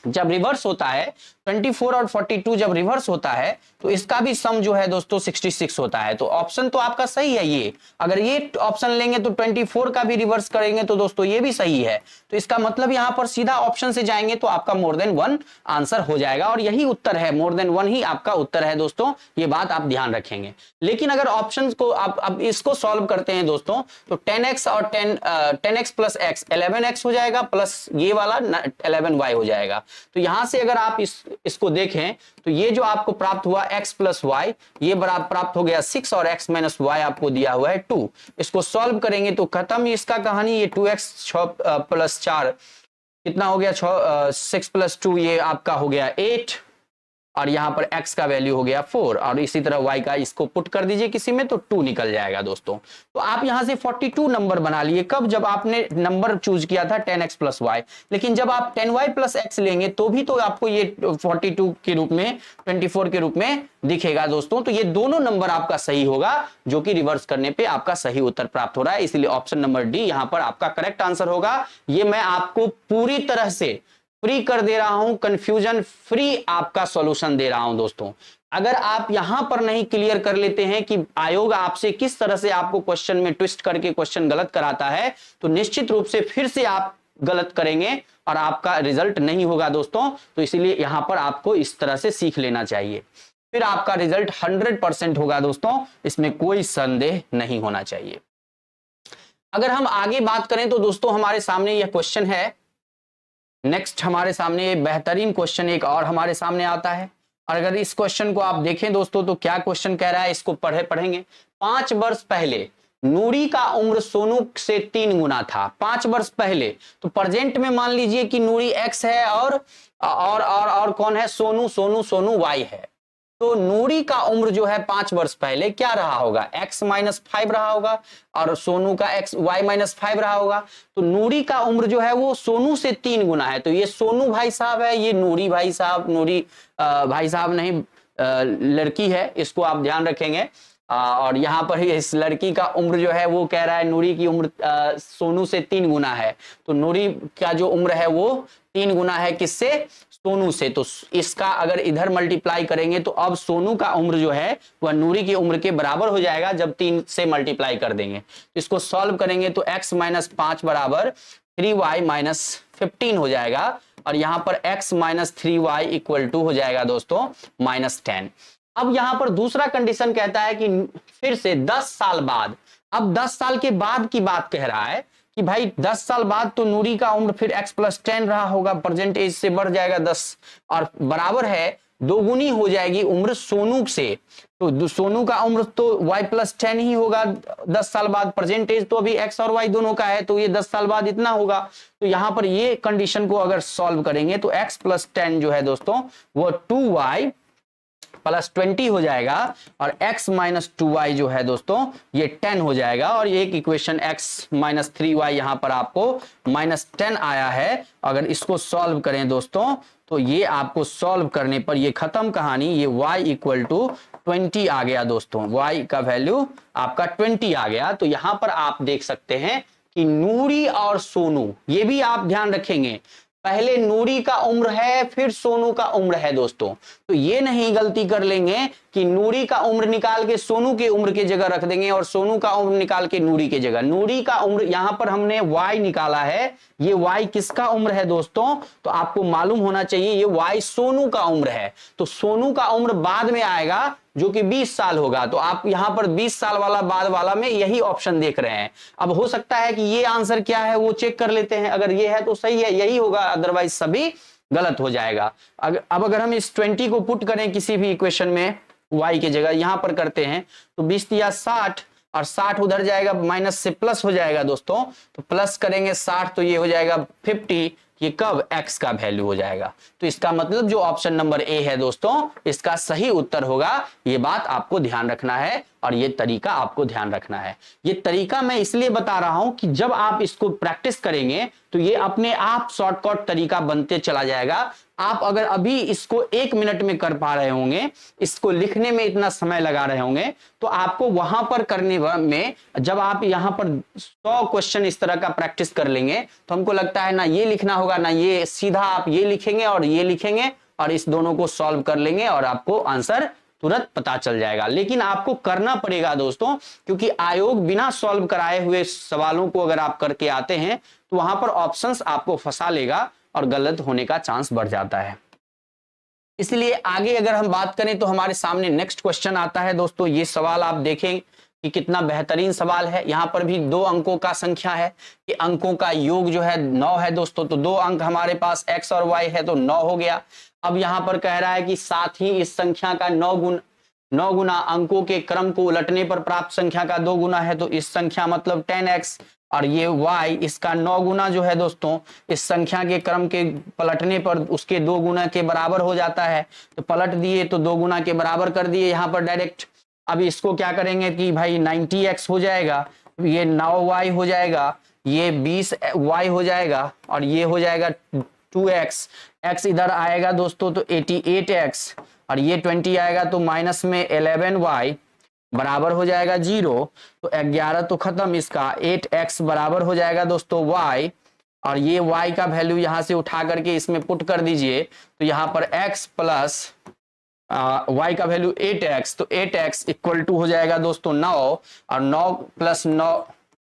Speaker 1: जब रिवर्स होता है, 24 और 42 जब रिवर्स होता है तो इसका भी सम जो है दोस्तों 66 होता है। तो ऑप्शन तो आपका सही है ये। अगर ये ऑप्शन लेंगे तो 24 का भी रिवर्स करेंगे तो दोस्तों ये भी सही है। तो इसका मतलब यहां पर सीधा ऑप्शन से जाएंगे तो आपका मोर देन 1 आंसर हो जाएगा और यही उत्तर है, मोर देन 1 ही आपका उत्तर है दोस्तों। ये बात आप ध्यान रखेंगे। लेकिन अगर ऑप्शन को आप अब इसको सॉल्व करते हैं दोस्तों तो 10x और 10x प्लस x 11x हो जाएगा, प्लस ये वाला 11y हो जाएगा। तो यहां से अगर आप इसको देखें तो ये जो आपको प्राप्त हुआ x प्लस वाई, ये बराबर प्राप्त हो गया 6 और x माइनस वाई आपको दिया हुआ है 2। इसको सॉल्व करेंगे तो खत्म इसका कहानी। ये 2x प्लस 4 कितना हो गया, 6 प्लस 2 ये आपका हो गया 8 और यहां पर x का वैल्यू हो गया 4 और इसी तरह y का इसको पुट कर दीजिए किसी में तो 2 निकल जाएगा दोस्तों। तो आप यहां से 42 नंबर बना लिए, कब, जब आपने नंबर चूज किया था 10x प्लस वाई। लेकिन जब आप 10y प्लस x लेंगे तो भी तो आपको ये 42 के रूप में, 24 के रूप में दिखेगा दोस्तों। तो ये दोनों नंबर आपका सही होगा, जो कि रिवर्स करने पे आपका सही उत्तर प्राप्त हो रहा है। इसलिए ऑप्शन नंबर डी यहां पर आपका करेक्ट आंसर होगा। ये मैं आपको पूरी तरह से फ्री कर दे रहा हूं, कंफ्यूजन फ्री आपका सॉल्यूशन दे रहा हूं दोस्तों। अगर आप यहां पर नहीं क्लियर कर लेते हैं कि आयोग आपसे किस तरह से आपको क्वेश्चन में ट्विस्ट करके क्वेश्चन गलत कराता है, तो निश्चित रूप से फिर से आप गलत करेंगे और आपका रिजल्ट नहीं होगा दोस्तों। तो इसीलिए यहां पर आपको इस तरह से सीख लेना चाहिए, फिर आपका रिजल्ट 100% होगा दोस्तों, इसमें कोई संदेह नहीं होना चाहिए। अगर हम आगे बात करें तो दोस्तों हमारे सामने यह क्वेश्चन है, नेक्स्ट हमारे सामने बेहतरीन क्वेश्चन एक और हमारे सामने आता है। और अगर इस क्वेश्चन को आप देखें दोस्तों तो क्या क्वेश्चन कह रहा है, इसको पढ़ेंगे। 5 वर्ष पहले नूरी का उम्र सोनू से 3 गुना था। 5 वर्ष पहले, तो प्रेजेंट में मान लीजिए कि नूरी x है और कौन है, सोनू y है। तो नूरी का उम्र जो है 5 वर्ष पहले क्या रहा होगा, x माइनस 5 रहा होगा और सोनू का y माइनस 5 रहा होगा। तो नूरी का उम्र जो है वो सोनू से 3 गुना है। तो ये सोनू भाई साहब है, ये नूरी भाई साहब, नूरी भाई साहब नहीं, लड़की है, इसको आप ध्यान रखेंगे। और यहाँ पर ही इस लड़की का उम्र जो है वो कह रहा है नूरी की उम्र सोनू से 3 गुना है। तो नूरी का जो उम्र है वो 3 गुना है किससे, सोनू से। तो इसका अगर इधर मल्टीप्लाई करेंगे तो अब सोनू का उम्र जो है वह नूरी की उम्र के बराबर हो जाएगा जब 3 से मल्टीप्लाई कर देंगे। इसको सॉल्व करेंगे तो x माइनस 5 बराबर 3y माइनस 15 हो जाएगा और यहाँ पर x minus 3y equal to हो जाएगा दोस्तों -10। अब यहां पर दूसरा कंडीशन कहता है कि फिर से 10 साल बाद, अब 10 साल के बाद की बात कह रहा है कि भाई 10 साल बाद तो नूरी का उम्र फिर x प्लस 10 रहा होगा, प्रेजेंट एज से बढ़ जाएगा 10 और बराबर है 2 गुनी हो जाएगी उम्र सोनू से। तो सोनू का उम्र तो y प्लस 10 ही होगा 10 साल बाद, प्रेजेंट एज तो अभी x और y दोनों का है तो ये 10 साल बाद इतना होगा। तो यहां पर ये कंडीशन को अगर सॉल्व करेंगे तो x प्लस 10 जो है दोस्तों वो 2y प्लस 20 हो जाएगा और x माइनस 2y जो है दोस्तों ये 10 हो जाएगा। और एक इक्वेशन x माइनस 3y यहां पर आपको -10 आया है। अगर इसको सॉल्व करें दोस्तों तो ये आपको सॉल्व करने पर ये खत्म कहानी, ये y इक्वल टू 20 आ गया दोस्तों, y का वैल्यू आपका 20 आ गया। तो यहां पर आप देख सकते हैं कि नूरी और सोनू, ये भी आप ध्यान रखेंगे, पहले नूरी का उम्र है फिर सोनू का उम्र है दोस्तों। तो ये नहीं गलती कर लेंगे कि नूरी का उम्र निकाल के सोनू के उम्र की जगह रख देंगे और सोनू का उम्र निकाल के नूरी की जगह। नूरी का उम्र यहां पर हमने y निकाला है, ये y किसका उम्र है दोस्तों, तो आपको मालूम होना चाहिए ये y सोनू का उम्र है। तो सोनू का उम्र बाद में आएगा जो कि 20 साल होगा। तो आप यहां पर 20 साल वाला बाद वाला में यही ऑप्शन देख रहे हैं। अब हो सकता है कि ये आंसर क्या है वो चेक कर लेते हैं, अगर ये है तो सही है, यही होगा, अदरवाइज सभी गलत हो जाएगा। अब अगर हम इस 20 को पुट करें किसी भी इक्वेशन में y की जगह यहां पर करते हैं तो 20 या 60 और 60 उधर जाएगा माइनस से प्लस हो जाएगा दोस्तों। तो प्लस करेंगे 60 तो ये हो जाएगा 50, ये कब x का वैल्यू हो जाएगा। तो इसका मतलब जो ऑप्शन नंबर ए है दोस्तों इसका सही उत्तर होगा। ये बात आपको ध्यान रखना है और ये तरीका आपको ध्यान रखना है। ये तरीका मैं इसलिए बता रहा हूं कि जब आप इसको प्रैक्टिस करेंगे तो ये अपने आप शॉर्टकट तरीका बनते चला जाएगा। आप अगर अभी इसको 1 मिनट में कर पा रहे होंगे, इसको लिखने में इतना समय लगा रहे होंगे, तो आपको वहां पर करने में जब आप यहां पर 100 क्वेश्चन इस तरह का प्रैक्टिस कर लेंगे तो हमको लगता है ना ये लिखना होगा ना ये, सीधा आप ये लिखेंगे और ये लिखेंगे और इस दोनों को सॉल्व कर लेंगे और आपको आंसर तुरंत पता चल जाएगा। लेकिन आपको करना पड़ेगा दोस्तों, क्योंकि आयोग बिना सॉल्व कराए हुए सवालों को अगर आप करके आते हैं तो वहां पर ऑप्शंस आपको फंसा लेगा और गलत होने का चांस बढ़ जाता है। इसलिए आगे अगर हम बात करें तो हमारे सामने नेक्स्ट क्वेश्चन आता है दोस्तों। ये सवाल आप देखें कि कितना बेहतरीन सवाल है। यहां पर भी 2 अंकों का संख्या है कि अंकों का योग जो है 9 है दोस्तों। तो 2 अंक हमारे पास x और y है तो 9 हो गया। अब यहां पर कह रहा है कि साथ ही इस संख्या का 9 गुना अंकों के क्रम को उलटने पर प्राप्त संख्या का 2 गुना है। तो इस संख्या मतलब 10x और ये y इसका 9 गुना जो है दोस्तों इस संख्या के क्रम के पलटने पर उसके 2 गुना के बराबर हो जाता है। तो पलट दिए तो 2 गुना के बराबर कर दिए यहां पर डायरेक्ट। अब इसको क्या करेंगे कि भाई 90x हो जाएगा, ये 9y हो जाएगा, ये 20y हो जाएगा और ये हो जाएगा 2x। x इधर आएगा दोस्तों तो 88x और ये 20 आएगा तो माइनस में 11y बराबर हो जाएगा 0। तो 11 तो खत्म, इसका 8x बराबर हो जाएगा दोस्तों y और ये y का वैल्यू यहां से उठा करके इसमें पुट कर दीजिए। तो यहां पर x प्लस y का वैल्यू 8x, तो 8x इक्वल टू हो जाएगा दोस्तों 9 और 9 प्लस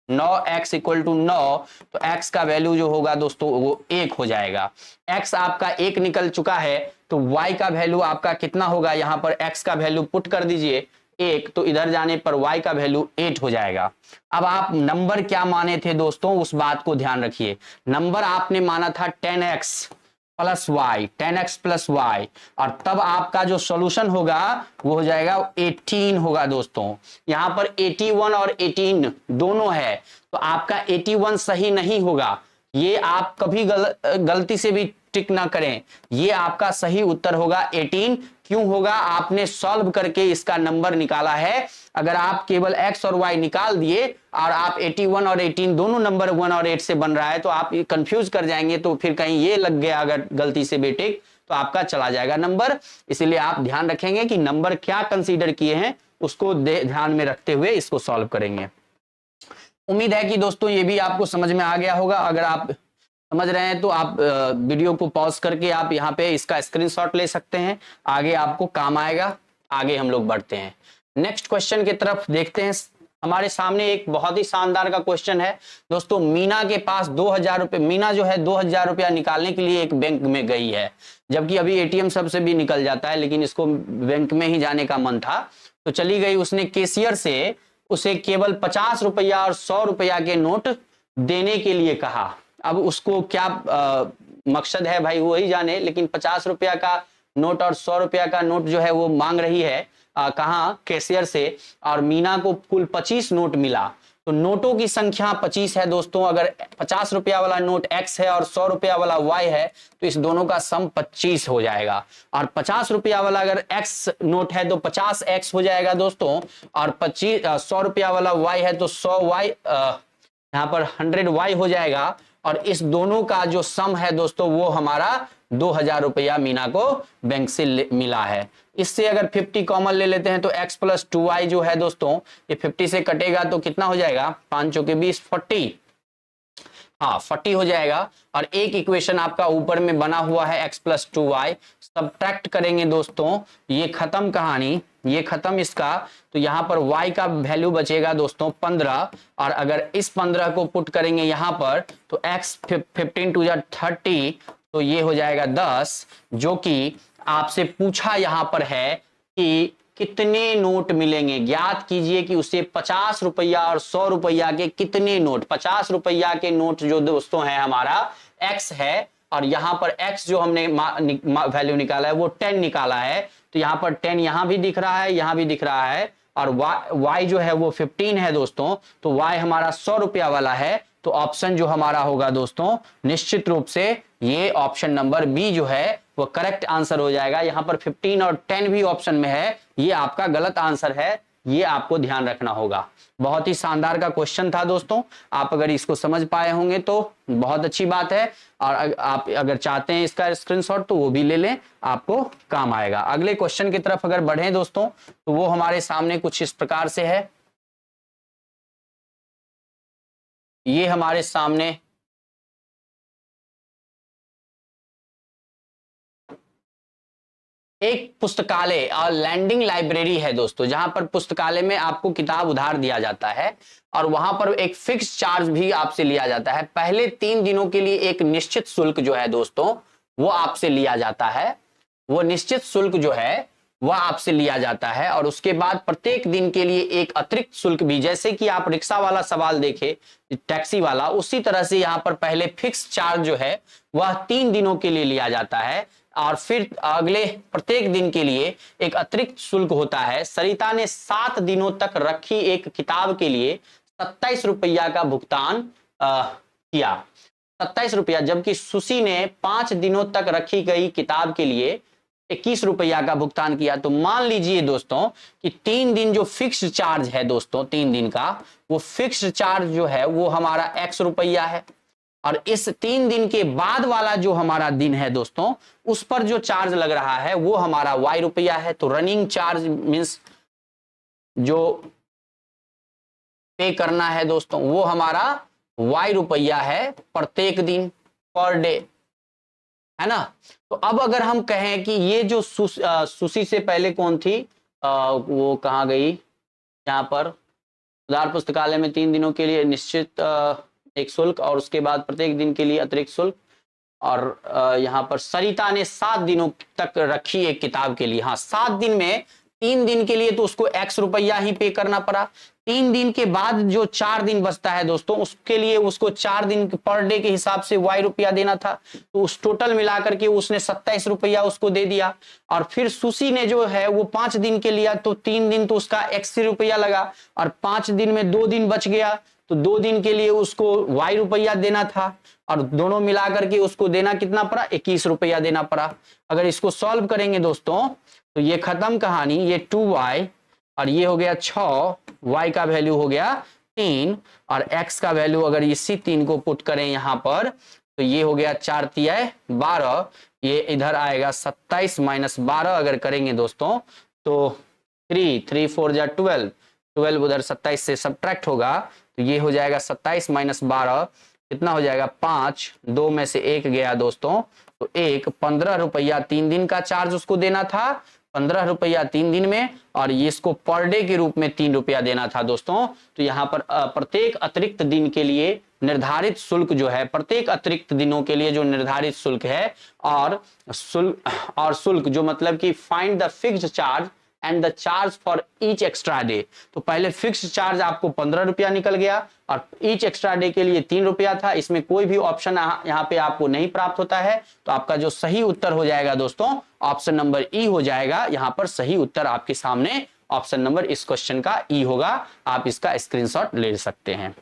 Speaker 1: 9x इक्वल टू 9। तो x का वैल्यू जो होगा दोस्तों वो 1 हो जाएगा। x आपका 1 निकल चुका है तो y का वैल्यू आपका कितना होगा, यहां पर x का वैल्यू पुट कर दीजिए 1, तो इधर जाने पर y का वैल्यू 8 हो जाएगा। अब आप नंबर क्या माने थे दोस्तों उस बात को ध्यान रखिए। नंबर आपने माना था 10x plus Y, 10x plus Y, और तब आपका जो सॉल्यूशन होगा वो हो जाएगा 18 होगा दोस्तों। यहां पर 81 और 18 दोनों है तो आपका 81 सही नहीं होगा। ये आप कभी गलती से भी टिक ना करें, ये आपका सही उत्तर होगा 18। क्यों होगा, आपने सॉल्व करके इसका नंबर निकाला है। अगर आप केवल x और y निकाल दिए और आप 81 और 18 दोनों नंबर 1 और 8 से बन रहा है तो आप कंफ्यूज कर जाएंगे। तो फिर कहीं ये लग गया अगर गलती से बेटिक तो आपका चला जाएगा नंबर। इसीलिए आप ध्यान रखेंगे कि नंबर क्या कंसीडर किए हैं उसको ध्यान में रखते हुए इसको सॉल्व करेंगे। उम्मीद है कि दोस्तों ये भी आपको समझ में आ गया होगा। अगर आप समझ रहे हैं तो आप वीडियो को पॉज करके आप यहाँ पे इसका स्क्रीनशॉट ले सकते हैं, आगे आपको काम आएगा। आगे हम लोग बढ़ते हैं, नेक्स्ट क्वेश्चन की तरफ देखते हैं। हमारे सामने एक बहुत ही शानदार का क्वेश्चन है दोस्तों। मीना के पास 2000 रुपए, मीना जो है 2000 रुपया निकालने के लिए एक बैंक में गई है, जबकि अभी एटीएम सबसे भी निकल जाता है, लेकिन इसको बैंक में ही जाने का मन था तो चली गई। उसने कैशियर से उसे केवल 50 रुपया और 100 रुपया के नोट देने के लिए कहा। अब उसको क्या मकसद है भाई वही जाने, लेकिन 50 रुपया का नोट और 100 रुपया का नोट जो है वो मांग रही है कहाँ, कैशियर से। और मीना को कुल 25 नोट मिला। तो नोटों की संख्या 25 है दोस्तों। अगर 50 रुपया वाला नोट x है और 100 रुपया वाला y है तो इस दोनों का सम 25 हो जाएगा। और 50 रुपया वाला अगर x नोट है तो 50x हो जाएगा दोस्तों, और 100 रुपया वाला y है तो 100y यहाँ पर 100y हो जाएगा। और इस दोनों का जो सम है दोस्तों वो हमारा 2000 रुपया मीना को बैंक से मिला है। इससे अगर 50 कॉमन ले लेते हैं तो x प्लस 2y जो है दोस्तों ये 50 से कटेगा तो कितना हो जाएगा, 5 चौके 20, 40। हाँ 40 हो जाएगा। और एक इक्वेशन आपका ऊपर में बना हुआ है x प्लस 2y, सब्ट्रैक्ट करेंगे दोस्तों, ये खत्म कहानी, ये खत्म इसका। तो यहां पर y का वैल्यू बचेगा दोस्तों 15, और अगर इस 15 को पुट करेंगे यहां पर तो x 15 टू 30, तो ये हो जाएगा 10, जो कि आपसे पूछा यहां पर है कि कितने नोट मिलेंगे, ज्ञात कीजिए कि उसे 50 रुपया और 100 रुपया के कितने नोट, 50 रुपया के नोट जो दोस्तों है हमारा x है, और यहां पर x जो हमने वैल्यू निकाला है वो 10 निकाला है, तो यहां पर 10 यहां भी दिख रहा है, यहां भी दिख रहा है, और y जो है वो 15 है दोस्तों, तो y हमारा 100 रुपया वाला है। तो ऑप्शन जो हमारा होगा दोस्तों निश्चित रूप से ये ऑप्शन नंबर बी जो है वो करेक्ट आंसर हो जाएगा। यहां पर 15 और 10 भी ऑप्शन में है, ये आपका गलत आंसर है, ये आपको ध्यान रखना होगा। बहुत ही शानदार का क्वेश्चन था दोस्तों, आप अगर इसको समझ पाए होंगे तो बहुत अच्छी बात है, और आप अगर चाहते हैं इसका स्क्रीनशॉट तो वो भी ले लें, आपको काम आएगा। अगले क्वेश्चन की तरफ अगर बढ़े दोस्तों तो वो हमारे सामने कुछ इस प्रकार से है। ये हमारे सामने एक पुस्तकालय और लैंडिंग लाइब्रेरी है दोस्तों, जहां पर पुस्तकालय में आपको किताब उधार दिया जाता है, और वहां पर एक फिक्स चार्ज भी आपसे लिया जाता है। पहले 3 दिनों के लिए एक निश्चित शुल्क जो है दोस्तों वो आपसे लिया जाता है, वो निश्चित शुल्क जो है वह आपसे लिया जाता है, और उसके बाद प्रत्येक दिन के लिए एक अतिरिक्त शुल्क भी, जैसे कि आप रिक्शा वाला सवाल देखे, टैक्सी वाला, उसी तरह से यहां पर पहले फिक्स चार्ज जो है वह 3 दिनों के लिए लिया जाता है, और फिर अगले प्रत्येक दिन के लिए एक अतिरिक्त शुल्क होता है। सरिता ने 7 दिनों तक रखी एक किताब के लिए 27 रुपया का भुगतान किया, 27 रुपया, जबकि सुशी ने 5 दिनों तक रखी गई किताब के लिए 21 रुपया का भुगतान किया। तो मान लीजिए दोस्तों कि 3 दिन जो फिक्स चार्ज है दोस्तों, 3 दिन का वो फिक्स चार्ज जो है वो हमारा x रुपया है, और इस 3 दिन के बाद वाला जो हमारा दिन है दोस्तों उस पर जो चार्ज लग रहा है वो हमारा y रुपया है। तो रनिंग चार्ज मीन्स जो पे करना है दोस्तों वो हमारा y रुपया है प्रत्येक दिन, पर डे, है ना। तो अब अगर हम कहें कि ये जो सुशी से पहले कौन थी, वो कहाँ गई, यहाँ पर उधार पुस्तकालय में 3 दिनों के लिए निश्चित एक शुल्क, और उसके बाद प्रत्येक दिन के लिए अतिरिक्त शुल्क, और यहाँ पर सरिता ने 7 दिनों तक रखी एक किताब के लिए, हाँ 7 दिन में 3 दिन के लिए तो उसको x रुपया ही पे करना पड़ा। 3 दिन के बाद जो 4 दिन बचता है दोस्तों उसके लिए उसको 4 दिन पर डे के हिसाब से y रुपया देना था, तो उस टोटल मिलाकर के उसने 27 रुपया उसको दे दिया। और फिर सुशी ने जो है वो 5 दिन के लिया, तो 3 दिन तो उसका x रुपया लगा, और 5 दिन में 2 दिन बच गया, तो 2 दिन के लिए उसको y रुपया देना था, और दोनों मिलाकर के उसको देना कितना पड़ा, 21 रुपया देना पड़ा। अगर इसको सॉल्व करेंगे दोस्तों तो ये खत्म कहानी, ये 2y और ये हो गया 6, y का वैल्यू हो गया 3, और x का वैल्यू अगर इसी 3 को पुट करें यहां पर तो ये हो गया 4 तिया 12, ये इधर आएगा 27 माइनस 12 अगर करेंगे दोस्तों तो 3 4 जा 12, 12 उधर 27 से सब्ट्रैक्ट होगा, तो ये हो जाएगा 27 माइनस 12 कितना हो जाएगा 5, 2 में से 1 गया दोस्तों, तो 15 रुपया 3 दिन का चार्ज उसको देना था, 15 रुपया 3 दिन में, और ये इसको पर डे के रूप में 3 रुपया देना था दोस्तों। तो यहाँ पर प्रत्येक अतिरिक्त दिन के लिए निर्धारित शुल्क जो है, प्रत्येक अतिरिक्त दिनों के लिए जो निर्धारित शुल्क है, और शुल्क जो मतलब कि find the fixed charge and the charge for each extra day. तो पहले फिक्स चार्ज आपको 15 रुपया निकल गया, और ईच एक्स्ट्रा डे के लिए 3 रुपया था, इसमें कोई भी ऑप्शन यहाँ पे आपको नहीं प्राप्त होता है। तो आपका जो सही उत्तर हो जाएगा दोस्तों ऑप्शन नंबर ई हो जाएगा। यहाँ पर सही उत्तर आपके सामने ऑप्शन नंबर इस क्वेश्चन का ई होगा, आप इसका स्क्रीनशॉट ले सकते हैं।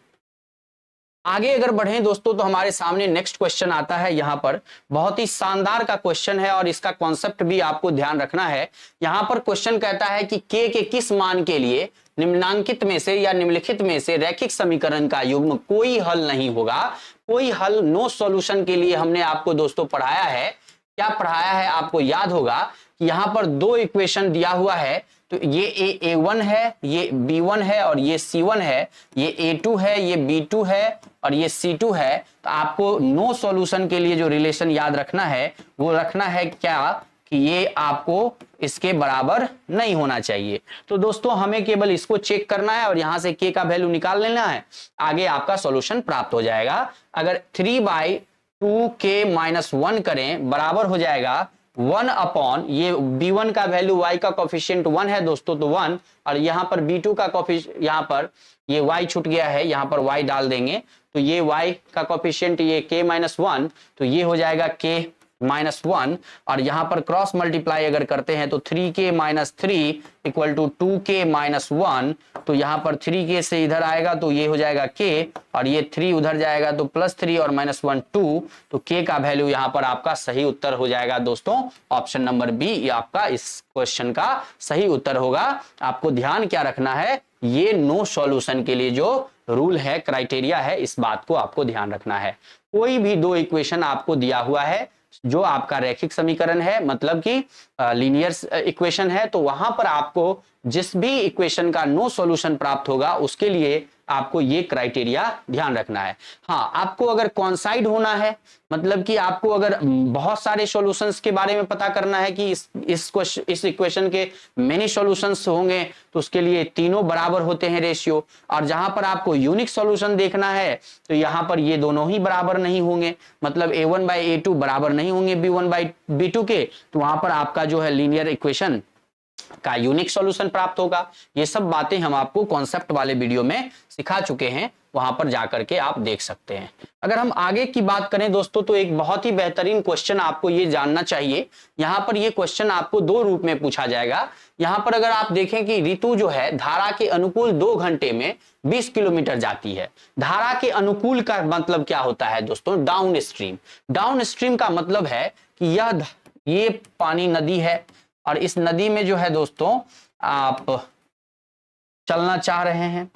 Speaker 1: आगे अगर बढ़ें दोस्तों तो हमारे सामने नेक्स्ट क्वेश्चन आता है, यहाँ पर बहुत ही शानदार का क्वेश्चन है और इसका कॉन्सेप्ट भी आपको ध्यान रखना है। यहाँ पर क्वेश्चन कहता है कि k के किस मान के लिए निम्नांकित में से या निम्नलिखित में से रैखिक समीकरण का युग्म कोई हल नहीं होगा। कोई हल, नो सॉल्यूशन के लिए हमने आपको दोस्तों पढ़ाया है। क्या पढ़ाया है आपको याद होगा कि यहाँ पर 2 इक्वेशन दिया हुआ है, तो ये A1 है, ये B1 है और ये C1 है, ये A2 है, ये B2 है और ये C2 है। तो आपको नो सॉल्यूशन के लिए जो रिलेशन याद रखना है वो रखना है क्या कि ये आपको इसके बराबर नहीं होना चाहिए। तो दोस्तों हमें केवल इसको चेक करना है और यहां से k का वैल्यू निकाल लेना है, आगे आपका सॉल्यूशन प्राप्त हो जाएगा। अगर 3/2k-1 करें बराबर हो जाएगा 1 अपॉन ये b1 का वैल्यू y का कोफिशिएंट 1 है दोस्तों, तो 1, और यहां पर b2 का कोफिशिएंट, यहां पर ये y छूट गया है, यहां पर y डाल देंगे तो ये y का कोफिशिएंट ये k-1, तो ये हो जाएगा k-1, और यहां पर क्रॉस मल्टीप्लाई अगर करते हैं तो 3k-3 इक्वल टू 2k-1, तो यहां पर 3k से इधर आएगा तो ये हो जाएगा k, और ये 3 उधर जाएगा तो +3 और -1 2, तो k का वैल्यू यहां पर आपका सही उत्तर हो जाएगा दोस्तों ऑप्शन नंबर बी, ये आपका इस क्वेश्चन का सही उत्तर होगा। आपको ध्यान क्या रखना है, ये नो सॉल्यूशन के लिए जो रूल है, क्राइटेरिया है, इस बात को आपको ध्यान रखना है। कोई भी दो इक्वेशन आपको दिया हुआ है जो आपका रैखिक समीकरण है, मतलब कि लीनियर इक्वेशन है, तो वहां पर आपको जिस भी इक्वेशन का नो सॉल्यूशन प्राप्त होगा उसके लिए आपको ये क्राइटेरिया ध्यान रखना है। हाँ, आपको अगर कॉन्साइड होना है, मतलब कि आपको अगर बहुत सारे सॉल्यूशंस के बारे में पता करना है कि इस इक्वेशन के मेनी सॉल्यूशंस होंगे, तो उसके लिए तीनों बराबर होते हैं रेशियो, और जहां पर आपको यूनिक सॉल्यूशन देखना है तो यहां पर ये दोनों ही बराबर नहीं होंगे, मतलब A1/A2 बराबर नहीं होंगे B1/B2 के, तो वहां पर आपका जो है लीनियर इक्वेशन का यूनिक सॉल्यूशन प्राप्त होगा। ये सब बातें हम आपको कॉन्सेप्ट वाले वीडियो में सिखा चुके हैं, वहां पर जाकर के आप देख सकते हैं। अगर हम आगे की बात करें दोस्तों, तो एक बहुत ही बेहतरीन क्वेश्चन आपको ये जानना चाहिए। यहां पर ये क्वेश्चन आपको दो रूप में पूछा जाएगा। यहां पर अगर आप देखें कि ऋतु जो है धारा के अनुकूल 2 घंटे में 20 किलोमीटर जाती है। धारा के अनुकूल का मतलब क्या होता है दोस्तों, डाउन स्ट्रीम। डाउन स्ट्रीम का मतलब है कि ये पानी नदी है, और इस नदी में जो है दोस्तों आप चलना चाह रहे हैं,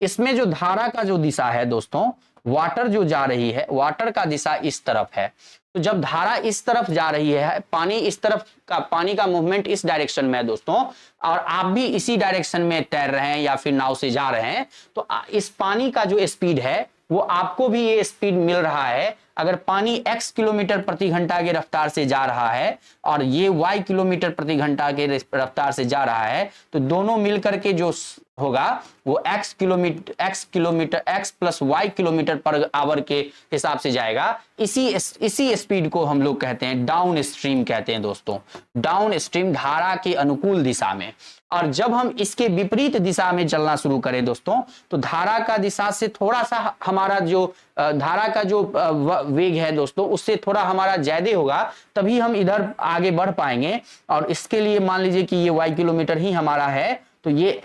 Speaker 1: इसमें जो धारा का जो दिशा है दोस्तों, वाटर जो जा रही है, वाटर का दिशा इस तरफ है। तो जब धारा इस तरफ जा रही है, पानी इस तरफ का, पानी का मूवमेंट इस डायरेक्शन में है दोस्तों, और आप भी इसी डायरेक्शन में तैर रहे हैं या फिर नाव से जा रहे हैं, तो इस पानी का जो स्पीड है वो आपको भी ये स्पीड मिल रहा है। अगर पानी x किलोमीटर प्रति घंटा के रफ्तार से जा रहा है और ये y किलोमीटर प्रति घंटा के रफ्तार से जा रहा है, तो दोनों मिलकर के जो होगा वो x plus y kilometre per hour के हिसाब से जाएगा। इसी स्पीड को हम लोग कहते हैं डाउन स्ट्रीम कहते हैं दोस्तों, डाउन स्ट्रीम, धारा के अनुकूल दिशा में। और जब हम इसके विपरीत दिशा में चलना शुरू करें दोस्तों, तो धारा का दिशा से थोड़ा सा हमारा जो धारा का जो वेग है दोस्तों, उससे थोड़ा हमारा ज्यादा होगा, तभी हम इधर आगे बढ़ पाएंगे। और इसके लिए मान लीजिए कि ये y किलोमीटर ही हमारा है, तो ये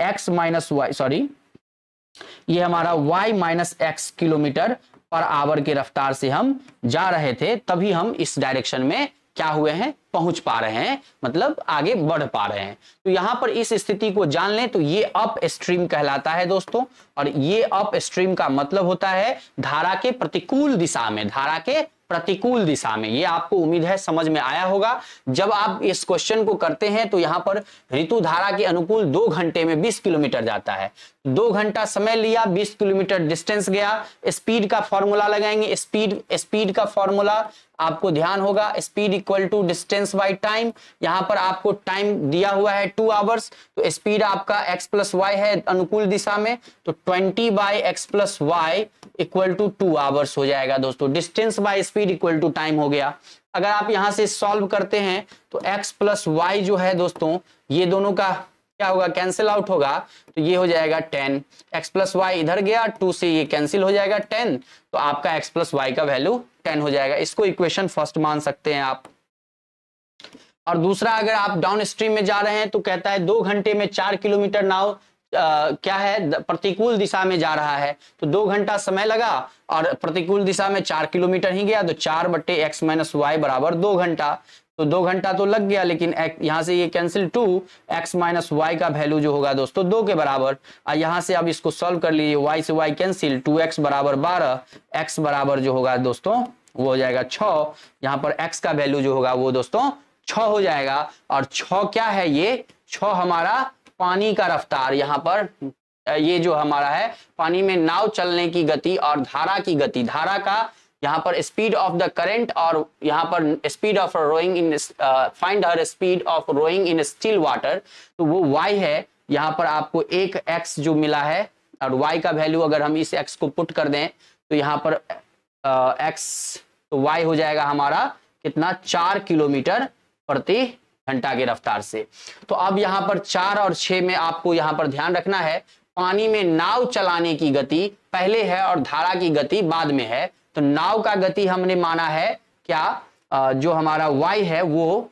Speaker 1: ये हमारा y minus x kilometre per hour के रफ्तार से हम जा रहे थे, तभी हम इस डायरेक्शन में क्या हुए हैं, पहुंच पा रहे हैं, मतलब आगे बढ़ पा रहे हैं। तो यहां पर इस स्थिति को जान लें तो ये अप स्ट्रीम कहलाता है दोस्तों, और ये अप स्ट्रीम का मतलब होता है धारा के प्रतिकूल दिशा में, धारा के प्रतिकूल दिशा में। ये आपको उम्मीद है समझ में आया होगा। जब आप इस क्वेश्चन को करते हैं तो यहां पर ऋतु धारा के अनुकूल 2 घंटे में 20 किलोमीटर जाता है, 2 घंटा समय लिया, 20 किलोमीटर डिस्टेंस गया। स्पीड का फॉर्मूला लगाएंगे, स्पीड का फॉर्मूला आपको ध्यान होगा, speed equal to distance by time. यहां पर आपको टाइम दिया हुआ है 2 आवर्स, तो स्पीड आपका x प्लस वाई है अनुकूल दिशा में, तो 20/x plus y equal to 2 hours हो जाएगा दोस्तों। Distance by speed equal to time हो गया। अगर आप यहां से सॉल्व करते हैं तो x प्लस वाई जो है दोस्तों, ये दोनों का क्या होगा, कैंसिल आउट होगा, तो ये हो जाएगा 10, x प्लस वाई इधर गया, 2 से ये कैंसिल हो जाएगा 10, तो आपका x प्लस वाई का वैल्यू 10 हो जाएगा। इसको इक्वेशन फर्स्ट मान सकते हैं आप। और दूसरा, अगर आप डाउन स्ट्रीम में जा रहे हैं तो कहता है 2 घंटे में 4 किलोमीटर नाव क्या है, प्रतिकूल दिशा में जा रहा है, तो 2 घंटा समय लगा और प्रतिकूल दिशा में 4 किलोमीटर ही गया, तो 4/x माइनस वाई बराबर 2 घंटा। तो 2 घंटा तो लग गया, लेकिन यहां से ये कैंसिल 2x माइनस वाई का वैल्यू जो होगा दोस्तों 2 के बराबर। यहां से अब इसको सॉल्व कर लीजिए, y से y कैंसिल, 2x बराबर 12, x बराबर जो होगा दोस्तों वो हो जाएगा 6। यहाँ पर x का वैल्यू जो होगा वो दोस्तों 6 हो जाएगा। और 6 क्या है, ये 6 हमारा पानी का रफ्तार, यहाँ पर ये जो हमारा है पानी में नाव चलने की गति और धारा की गति, धारा का यहाँ पर स्पीड ऑफ द करंट और यहाँ पर speed of rowing in, find her speed of rowing in still water, तो वो y है। यहाँ पर आपको एक x जो मिला है और y का वैल्यू अगर हम इस x को पुट कर दें तो यहाँ पर x तो y हो जाएगा हमारा कितना 4 किलोमीटर प्रति घंटा की रफ्तार से। तो अब यहाँ पर 4 और 6 में आपको यहाँ पर ध्यान रखना है, पानी में नाव चलाने की गति पहले है और धारा की गति बाद में है। तो नाव का गति हमने माना है क्या, जो हमारा y है वो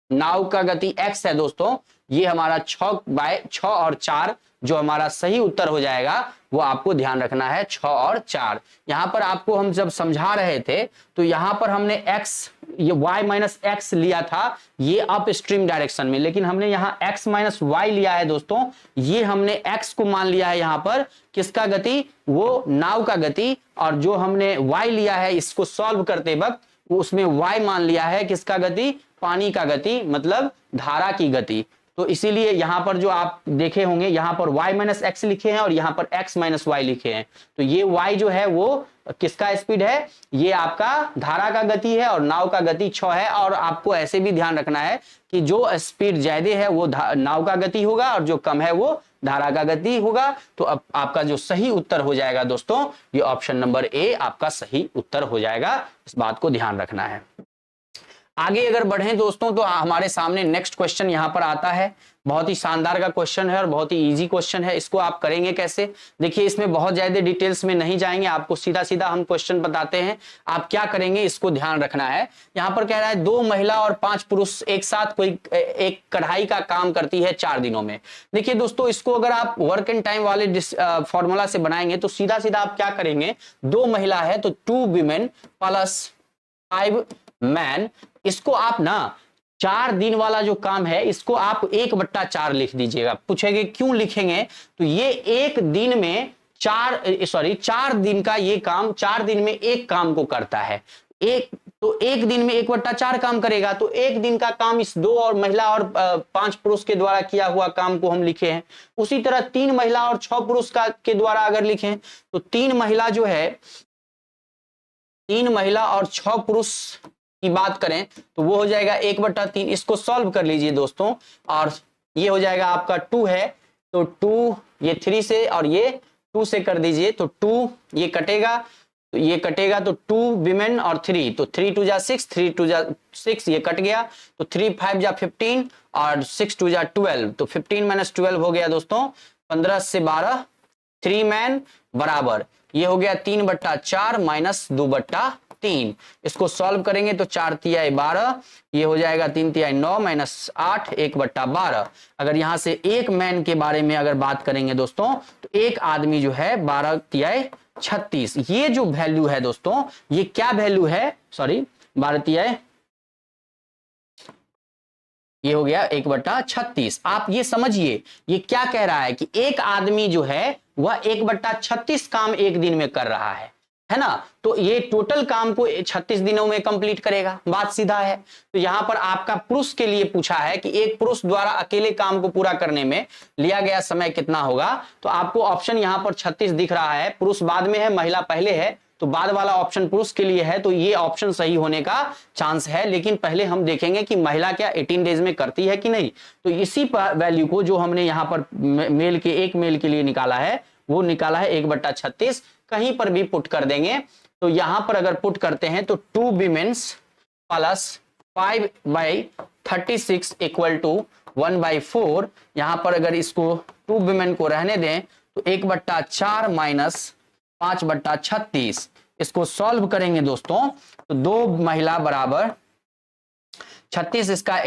Speaker 1: नाव का गति x है दोस्तों, ये हमारा 6/6 और 4 जो हमारा सही उत्तर हो जाएगा वो आपको ध्यान रखना है 6 और 4। यहां पर आपको हम जब समझा रहे थे तो यहां पर हमने x ये y माइनस एक्स लिया था ये अप स्ट्रीम डायरेक्शन में, लेकिन हमने यहाँ x माइनस वाई लिया है दोस्तों, ये हमने x को मान लिया है यहाँ पर किसका गति, वो नाव का गति, और जो हमने y लिया है इसको सॉल्व करते वक्त उसमें y मान लिया है किसका गति, पानी का गति, मतलब धारा की गति। तो इसीलिए यहां पर जो आप देखे होंगे यहाँ पर y माइनस एक्स लिखे हैं और यहाँ पर x माइनस वाई लिखे हैं, तो ये y जो है वो किसका स्पीड है, ये आपका धारा का गति है और नाव का गति 6 है। और आपको ऐसे भी ध्यान रखना है कि जो स्पीड ज्यादा है वो नाव का गति होगा और जो कम है वो धारा का गति होगा। तो अब आपका जो सही उत्तर हो जाएगा दोस्तों ये ऑप्शन नंबर ए आपका सही उत्तर हो जाएगा, इस बात को ध्यान रखना है। आगे अगर बढ़ें दोस्तों तो हमारे सामने नेक्स्ट क्वेश्चन यहाँ पर आता है, बहुत ही शानदार का क्वेश्चन है और बहुत ही इजी क्वेश्चन है। इसको आप करेंगे कैसे, देखिए इसमें बहुत ज्यादा डिटेल्स में नहीं जाएंगे, आपको सीधा सीधा हम क्वेश्चन बताते हैं। आप क्या करेंगे इसको ध्यान रखना है। यहाँ पर कह रहा है 2 महिला और 5 पुरुष एक साथ कोई एक कढ़ाई का काम करती है 4 दिनों में। देखिए दोस्तों इसको अगर आप वर्क एंड टाइम वाले फॉर्मूला से बनाएंगे तो सीधा सीधा आप क्या करेंगे, 2 महिला है तो 2 women प्लस 5 men, इसको आप ना 4 दिन वाला जो काम है इसको आप 1/4 लिख दीजिएगा। पूछेंगे क्यों लिखेंगे, तो ये एक दिन में 4 दिन का ये काम 4 दिन में एक काम को करता है, एक दिन में 1/4 काम करेगा, तो एक दिन का काम इस 2 और महिला और 5 पुरुष के द्वारा किया हुआ काम को हम लिखे हैं। उसी तरह 3 महिला और 6 पुरुष के द्वारा अगर लिखें तो 3 महिला जो है 3 महिला और 6 पुरुष की बात करें तो वो हो जाएगा 1/3। इसको सॉल्व कर लीजिए दोस्तों और ये हो जाएगा आपका 2 है तो 2 ये 3 से और ये 2 से कर दीजिए तो 2 ये कटेगा तो ये कटेगा तो 2 women और 3 तो 3 2 जा 6 3 2 जा 6 ये कट गया तो 3 5 जा 15 और 6 2 जा 12 तो 15 - 12 हो गया दोस्तों 15 से 12 3 मैन बराबर ये हो गया 3/4 माइनस 2/3। इसको सॉल्व करेंगे तो 4 तिहाई 12 ये हो जाएगा 3 तिहाई 9 माइनस 8 1/12। अगर यहां से एक मैन के बारे में अगर बात करेंगे दोस्तों तो एक आदमी जो है 12 तिहाई 36, ये जो वैल्यू है दोस्तों ये क्या वैल्यू है, सॉरी 12 तिहाई ये हो गया 1/36। आप ये समझिए ये क्या कह रहा है कि एक आदमी जो है वह 1/36 काम एक दिन में कर रहा है ना, तो ये टोटल काम को 36 दिनों में कंप्लीट करेगा, बात सीधा है। तो यहां पर आपका पुरुष के लिए पूछा है कि एक पुरुष द्वारा अकेले काम को पूरा करने में लिया गया समय कितना होगा, तो आपको ऑप्शन यहां पर 36 दिख रहा है, पुरुष बाद में है महिला पहले है तो बाद वाला ऑप्शन पुरुष के लिए है, तो ये ऑप्शन सही होने का चांस है। लेकिन पहले हम देखेंगे कि महिला क्या 18 डेज में करती है कि नहीं। तो इसी वैल्यू को जो हमने यहाँ पर मेल के एक मेल के लिए निकाला है वो निकाला है 1/36, कहीं पर भी पुट कर देंगे। तो यहां पर अगर पुट करते हैं तो 2 women प्लस 5/36 इक्वल टू 1/4। यहां पर अगर इसको 2 women को रहने दें तो 1/4 माइनस 5/36, इसको सॉल्व करेंगे दोस्तों तो 2 महिला बराबर 36, इसका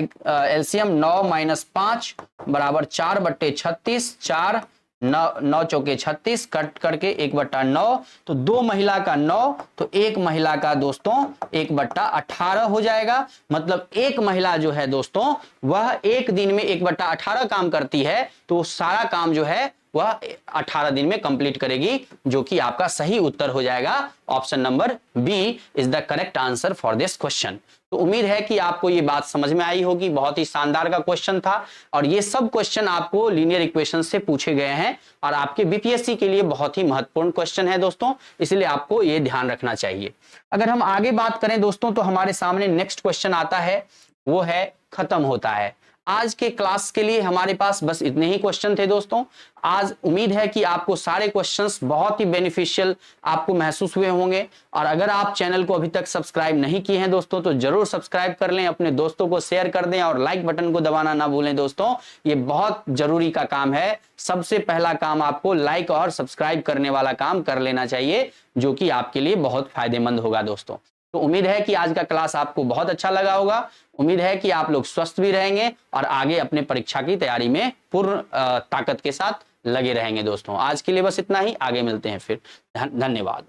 Speaker 1: एलसीएम 9 माइनस 5 बराबर 4/36, 4 9 चौके 36 कट करके 1/9 तो 2 महिला का 9 तो एक महिला का दोस्तों 1/18 हो जाएगा। मतलब एक महिला जो है दोस्तों वह एक दिन में 1/18 काम करती है, तो सारा काम जो है वह 18 दिन में कंप्लीट करेगी, जो कि आपका सही उत्तर हो जाएगा। Option number B is the correct answer for this question. तो उम्मीद है कि आपको ये बात समझ में आई होगी। बहुत ही शानदार का क्वेश्चन था और ये सब क्वेश्चन आपको लीनियर इक्वेशन से पूछे गए हैं और आपके बीपीएससी के लिए बहुत ही महत्वपूर्ण क्वेश्चन है दोस्तों, इसलिए आपको ये ध्यान रखना चाहिए। अगर हम आगे बात करें दोस्तों तो हमारे सामने नेक्स्ट क्वेश्चन आता है, वो है खत्म होता है। आज के क्लास के लिए हमारे पास बस इतने ही क्वेश्चन थे दोस्तों। आज उम्मीद है कि आपको सारे क्वेश्चंस बहुत ही बेनिफिशियल आपको महसूस हुए होंगे और अगर आप चैनल को अभी तक सब्सक्राइब नहीं किए हैं दोस्तों तो जरूर सब्सक्राइब कर लें, अपने दोस्तों को शेयर कर दें और लाइक बटन को दबाना ना भूलें दोस्तों, ये बहुत जरूरी का काम है। सबसे पहला काम आपको लाइक और सब्सक्राइब करने वाला काम कर लेना चाहिए, जो कि आपके लिए बहुत फायदेमंद होगा दोस्तों। तो उम्मीद है कि आज का क्लास आपको बहुत अच्छा लगा होगा। उम्मीद है कि आप लोग स्वस्थ भी रहेंगे और आगे अपने परीक्षा की तैयारी में पूर्ण ताकत के साथ लगे रहेंगे दोस्तों। आज के लिए बस इतना ही, आगे मिलते हैं फिर। धन्यवाद।